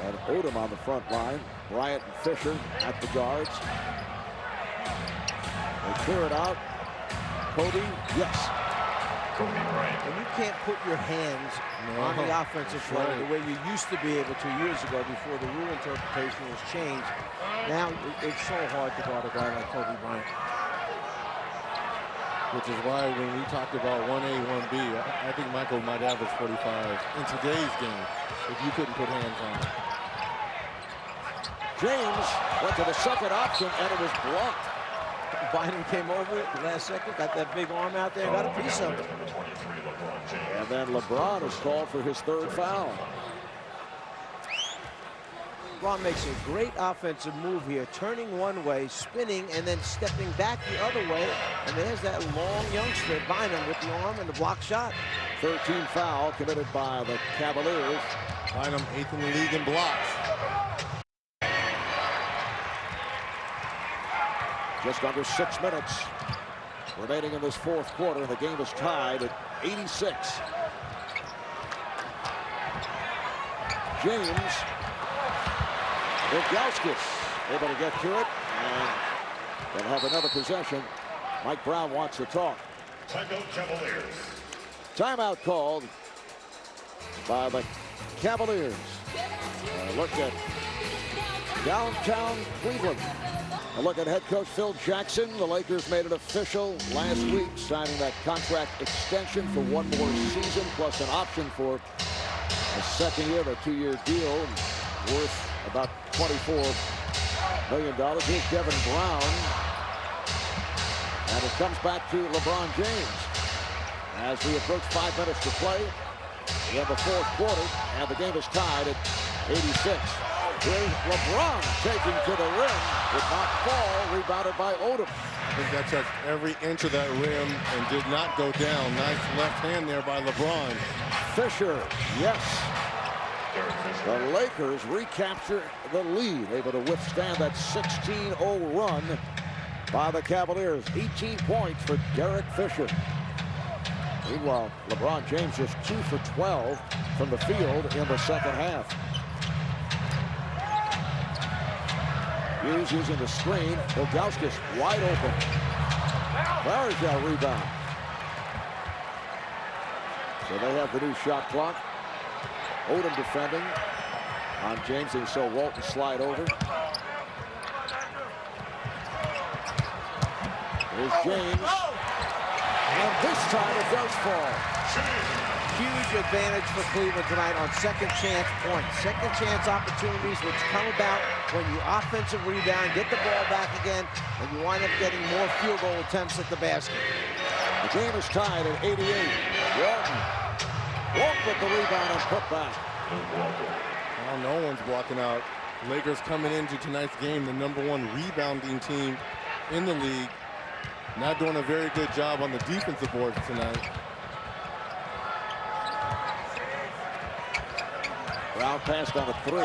and Odom on the front line. Bryant and Fisher at the guards. They clear it out. Kobe, yes. And you can't put your hands on the offensive play the way you used to be able to years ago before the rule interpretation was changed. Now it's so hard to guard a guy like Kobe Bryant. Which is why when we talked about 1A, 1B, I think Michael might average 45 in today's game if you couldn't put hands on it. James went to the second option and it was blocked. Bynum came over it the last second, got that big arm out there, and got a piece of it. And then LeBron is called for his 3rd foul. LeBron makes a great offensive move here, turning one way, spinning, and then stepping back the other way. And there's that long youngster, Bynum, with the arm and the block shot. 13 foul committed by the Cavaliers. Bynum 8th in the league in blocks. Just under 6 minutes remaining in this 4th quarter. The game is tied at 86. James. Ilgauskas able to get to it, and they'll have another possession. Mike Brown wants to talk. Cavaliers. Timeout called by the Cavaliers. Look at downtown Cleveland. A look at head coach Phil Jackson. The Lakers made it official last week, signing that contract extension for 1 more season, plus an option for a 2nd year, a 2-year deal worth about $24 million. Here's Devin Brown. And it comes back to LeBron James as we approach 5 minutes to play in the 4th quarter, and the game is tied at 86. Here's LeBron taking to the rim. Did not fall, rebounded by Odom. I think that touched every inch of that rim and did not go down. Nice left hand there by LeBron. Fisher, yes. The Lakers recapture the lead, able to withstand that 16-0 run by the Cavaliers. 18 points for Derek Fisher. Meanwhile, LeBron James just 2 for 12 from the field in the second half. Hughes using the screen. Ilgauskas wide open. Varejao rebound. So they have the new shot clock. Odom defending on James. They saw Walton slide over. Here's James. And this time it does fall. Huge advantage for Cleveland tonight on second chance points. Second chance opportunities which come about when you offensive rebound, get the ball back again, and you wind up getting more field goal attempts at the basket. The game is tied at 88. Walton with the rebound and put back. Well, no one's blocking out. Lakers coming into tonight's game, the #1 rebounding team in the league. Not doing a very good job on the defensive boards tonight. Brown passed on a 3.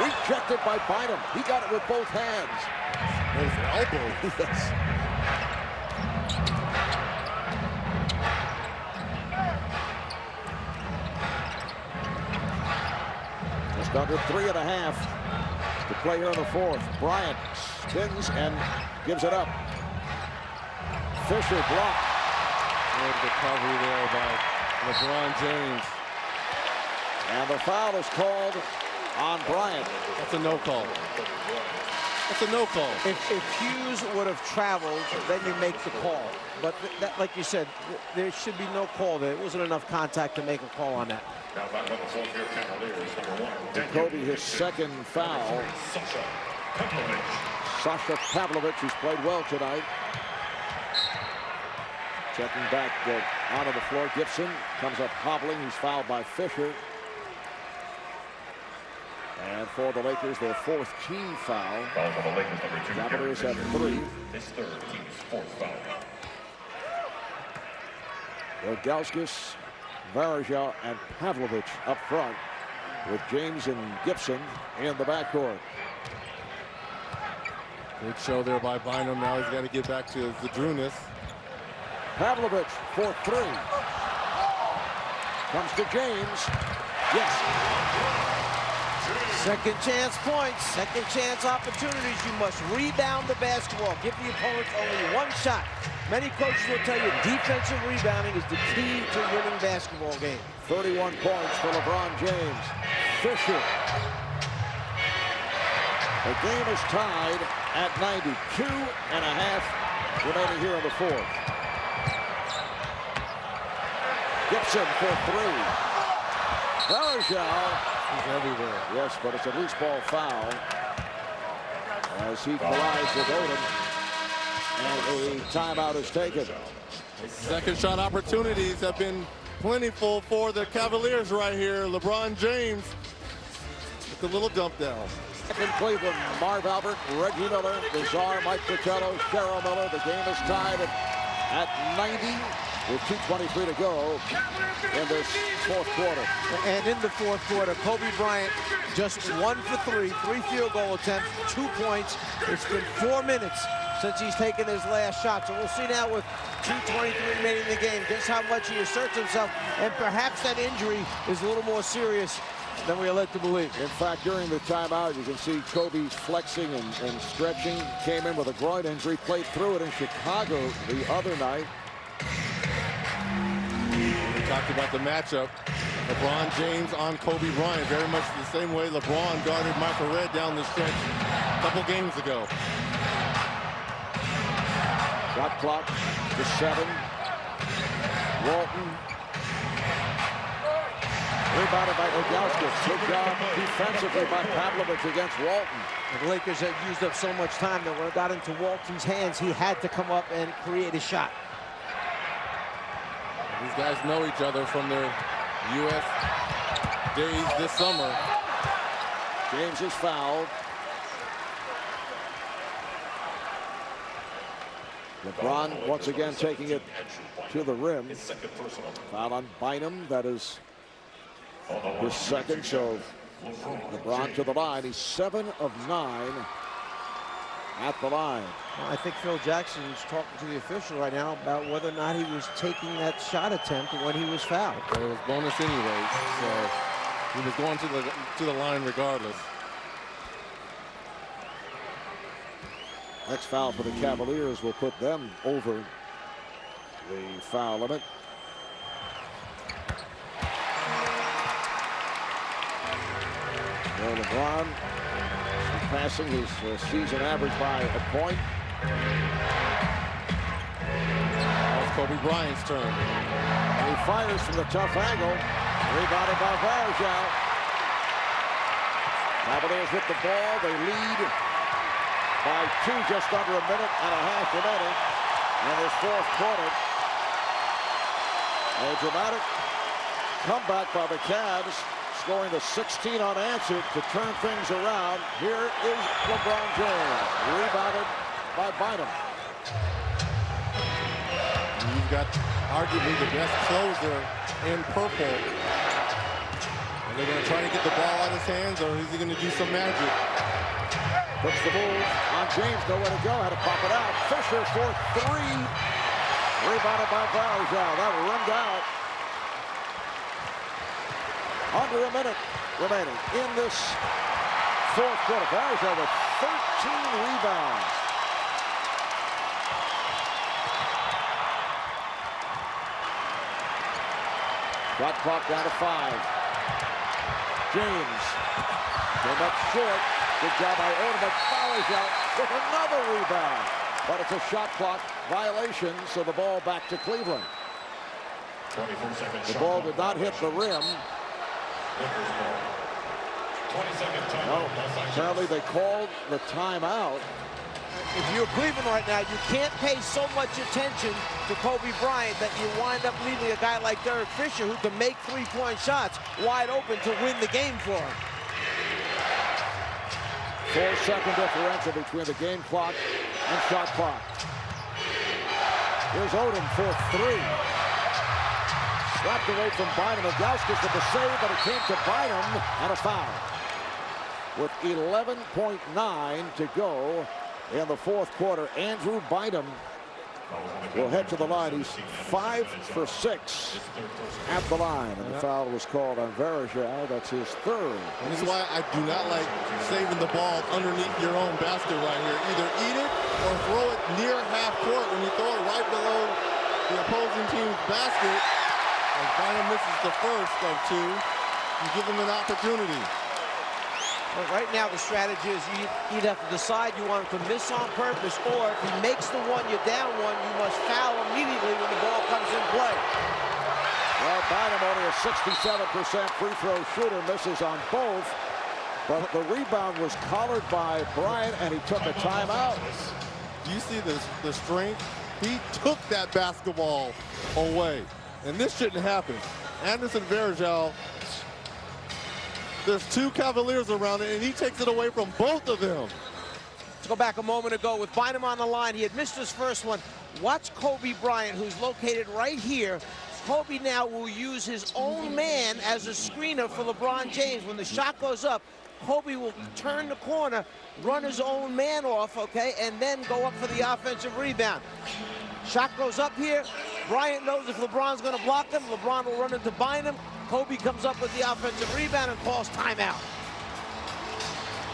Rejected by Bynum. He got it with both hands. His elbow. Yes. Just under 3.5 to play here in the fourth. Bryant spins and gives it up. Fisher blocked. Good recovery there by LeBron James. And the foul is called on Bryant. That's a no call. That's a no call. If Hughes would have traveled, then you make the call. But that, like you said, there should be no call there. It wasn't enough contact to make a call on that. Now back on the floor here, Cavaliers, #1. Kobe, his second foul. Sasha Pavlovich, who's played well tonight. Checking back onto the floor. Gibson comes up hobbling. He's fouled by Fisher. And for the Lakers, their 4th team foul. Foul for the Lakers, #2. Cavaliers have 3. His 3rd, team's 4th foul. Ilgauskas, Varejao, and Pavlovich up front, with James and Gibson in the backcourt. Good show there by Bynum. Now he's got to get back to his Zadrunas. Pavlovich for 3. Comes to James. Yes. Second chance points, second chance opportunities. You must rebound the basketball. Give the opponents only one shot. Many coaches will tell you defensive rebounding is the key to winning basketball games. 31 points for LeBron James. Fisher. The game is tied at 92.5 remaining here in the fourth. Gibson for 3. Varejao. He's everywhere. Yes, but it's a loose ball foul as he collides with Odom. And a timeout is taken. Second shot opportunities have been plentiful for the Cavaliers right here. LeBron James with a little dump down. In Cleveland, Marv Albert, Reggie Miller, Bizarre, Mike Fratello, Cheryl Miller. The game is tied at 90 with 2:23 to go in this fourth quarter. And in the fourth quarter, Kobe Bryant just 1 for 3, 3 field goal attempts, 2 points. It's been 4 minutes since he's taken his last shot. So we'll see now with 2:23 remaining in the game just how much he asserts himself. And perhaps that injury is a little more serious than we are led to believe. In fact, during the timeout, you can see Kobe's flexing and stretching. Came in with a groin injury, played through it in Chicago the other night. We talked about the matchup. LeBron James on Kobe Bryant, very much the same way LeBron guarded Michael Redd down the stretch a couple games ago. Shot clock to 7. Walton. Rebounded by Ilgauskas. Good job defensively by Pavlovich against Walton. The Lakers had used up so much time that when it got into Walton's hands, he had to come up and create a shot. These guys know each other from their U.S. days this summer. James is fouled. LeBron once again taking it to the rim. Foul on Bynum. That is his second. So LeBron to the line. He's 7 of 9 at the line. Well, I think Phil Jackson's talking to the official right now about whether or not he was taking that shot attempt when he was fouled. It was bonus anyways, so he was going to the line regardless. Next foul for the Cavaliers will put them over the foul limit. Well, LeBron surpassing his season average by a point. That was Kobe Bryant's turn. And he fires from the tough angle. Rebounded by Bryant. Cavaliers with the ball. They lead by 2, just under a minute and a half remaining in this fourth quarter. A dramatic comeback by the Cavs, scoring the 16 unanswered to turn things around. Here is LeBron James, rebounded by Bynum. You've got arguably the best closer in purple. Are they going to try to get the ball out of his hands, or is he going to do some magic? Puts the move on James, nowhere to go, had to pop it out. Fisher for 3. Rebounded by Bryant. That rimmed out. Under a minute remaining in this fourth quarter. Bryant with 13 rebounds. Shot clock down to 5. James came up short. Good job by Odom, but fouls out with another rebound. But it's a shot clock violation, so the ball back to Cleveland. The ball did not hit the rim. No, apparently they called the timeout. If you're Cleveland right now, you can't pay so much attention to Kobe Bryant that you wind up leaving a guy like Derek Fisher, who can make three-point shots, wide open to win the game for him. 4-second differential between the game clock and shot clock. Here's Odom for 3. Slapped away from Bynum. Ilgauskas with the save, but it came to Bynum and a foul. With 11.9 to go in the fourth quarter, Andrew Bynum will head to the line. He's 5 for 6 at the line. And the foul was called on Varejao. That's his 3rd. And this is why I do not like saving the ball underneath your own basket right here. Either eat it or throw it near half court. When you throw it right below the opposing team's basket, as Bynum misses the first of 2, you give him an opportunity. Well, right now the strategy is you'd have to decide you want him to miss on purpose, or if he makes the one, you're down 1, you must foul immediately when the ball comes in play. Well, Bynum only a 67% free throw shooter, misses on both. But the rebound was collared by Bryant, and he took a timeout. You see the strength? He took that basketball away. And this shouldn't happen. Anderson Varejao, there's 2 Cavaliers around it, and he takes it away from both of them. Let's go back a moment ago with Bynum on the line. He had missed his first one. Watch Kobe Bryant, who's located right here. Kobe now will use his own man as a screener for LeBron James. When the shot goes up, Kobe will turn the corner, run his own man off, okay, and then go up for the offensive rebound. Shot goes up here. Bryant knows if LeBron's going to block him, LeBron will run into Bynum. Kobe comes up with the offensive rebound and calls timeout.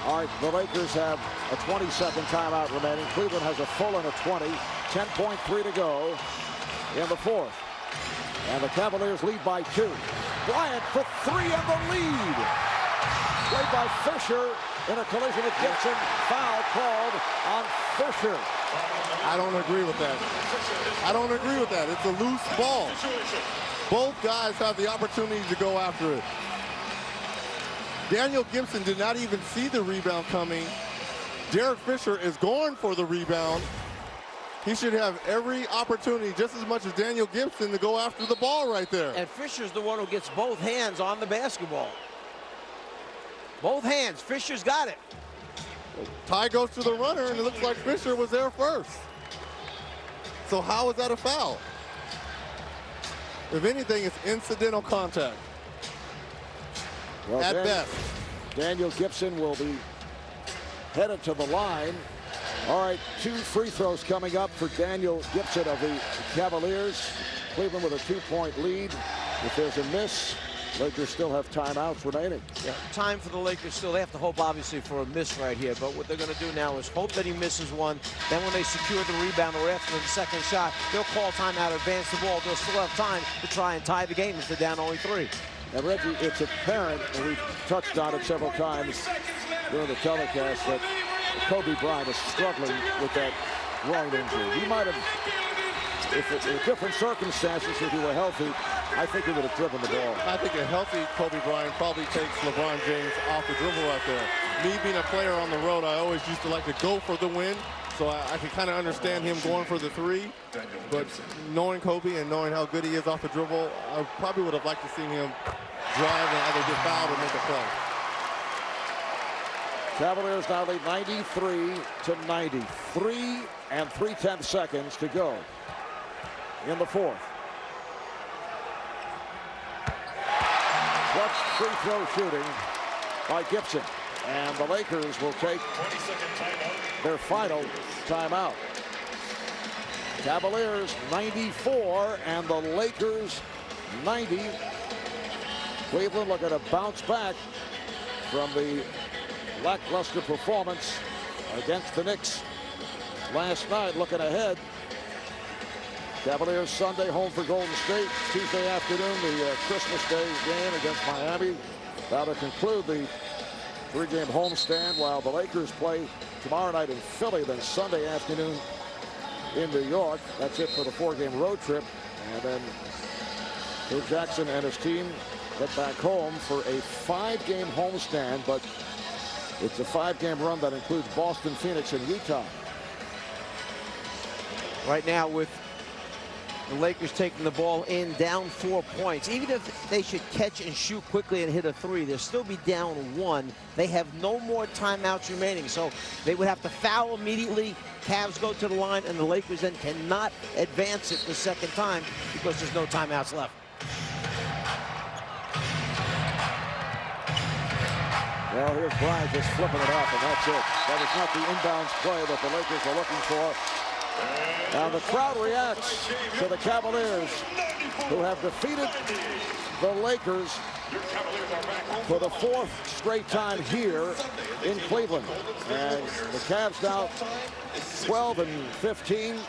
All right, the Lakers have a 20-second timeout remaining. Cleveland has a full and a 20. 10.3 to go in the fourth. And the Cavaliers lead by 2. Bryant for 3 and the lead. Played by Fisher in a collision with Gibson. Foul called on Fisher. I don't agree with that. I don't agree with that. It's a loose ball. Both guys have the opportunity to go after it. Daniel Gibson did not even see the rebound coming. Derek Fisher is going for the rebound. He should have every opportunity, just as much as Daniel Gibson, to go after the ball right there. And Fisher's the one who gets both hands on the basketball. Both hands. Fisher's got it. Tie goes to the runner, and it looks like Fisher was there first. So how is that a foul? If anything, it's incidental contact. Well, at best. Daniel Gibson will be headed to the line. All right, 2 free throws coming up for Daniel Gibson of the Cavaliers. Cleveland with a 2-point lead. If there's a miss, Lakers still have timeouts remaining. Yeah, time for the Lakers still. They have to hope, obviously, for a miss right here. But what they're going to do now is hope that he misses one. Then when they secure the rebound or after the second shot, they'll call timeout, advance the ball. They'll still have time to try and tie the game if they're down only 3. And Reggie, it's apparent, and we've touched on it several times during the telecast, that Kobe Bryant is struggling with that groin injury. He might have, if in different circumstances, if he were healthy, I think he would have driven the ball. I think a healthy Kobe Bryant probably takes LeBron James off the dribble right there. Me being a player on the road, I always used to like to go for the win. So I can kind of understand him going for the 3. But knowing Kobe and knowing how good he is off the dribble, I probably would have liked to see him drive and either get fouled or make a play. Cavaliers now lead 93-90. 3 and 3/10 seconds to go in the 4th. Clutch free throw shooting by Gibson. And the Lakers will take their final timeout. Cavaliers 94 and the Lakers 90. Cleveland looking to bounce back from the lackluster performance against the Knicks last night. Looking ahead, Cavaliers Sunday home for Golden State. Tuesday afternoon, the Christmas Day game against Miami. That'll conclude the 3-game homestand, while the Lakers play tomorrow night in Philly, then Sunday afternoon in New York. That's it for the 4-game road trip. And then Phil Jackson and his team head back home for a 5-game homestand, but it's a 5-game run that includes Boston, Phoenix, and Utah. Right now, with the Lakers taking the ball in, down 4 points. Even if they should catch and shoot quickly and hit a 3, they'll still be down 1. They have no more timeouts remaining, so they would have to foul immediately. Cavs go to the line, and the Lakers then cannot advance it the second time because there's no timeouts left. Well, here's Bryant just flipping it up, and that's it. That is not the inbounds play that the Lakers are looking for. Now the crowd reacts to the Cavaliers, who have defeated the Lakers for the 4th straight time here in Cleveland. And the Cavs now 12-15.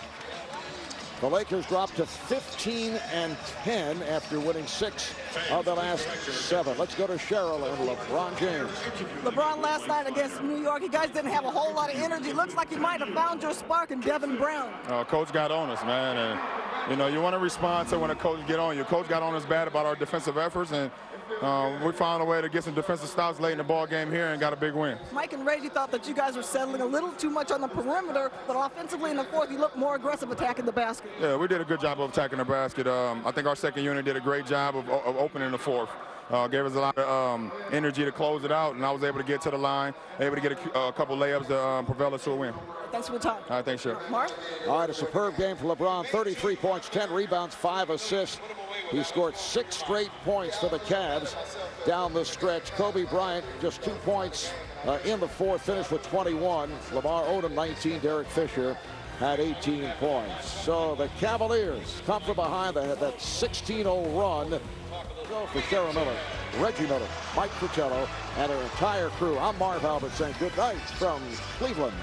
The Lakers dropped to 15-10 after winning 6 of the last 7. Let's go to Cheryl and LeBron James. LeBron last night against New York, you guys didn't have a whole lot of energy. Looks like you might have found your spark in Devin Brown. Coach got on us, man. And, you know, you want to respond to when a coach get on you. Coach got on us bad about our defensive efforts, and we found a way to get some defensive stops late in the ball game here and got a big win. Mike and Reggie thought that you guys were settling a little too much on the perimeter, but offensively in the 4th, you looked more aggressive attacking the basket. Yeah, we did a good job of attacking the basket. I think our second unit did a great job of opening the 4th. Gave us a lot of energy to close it out, and I was able to get to the line, able to get a couple layups to propel us to a win. Thanks for the time. All right, thanks, sir. Mark? All right, a superb game for LeBron. 33 points, 10 rebounds, 5 assists. He scored 6 straight points for the Cavs down the stretch. Kobe Bryant, just 2 points in the 4th, finished with 21. Lamar Odom, 19. Derek Fisher had 18 points. So the Cavaliers come from behind that 16-0 run. For Cheryl Miller, Reggie Miller, Mike Fratello, and our entire crew, I'm Marv Albert saying good night from Cleveland.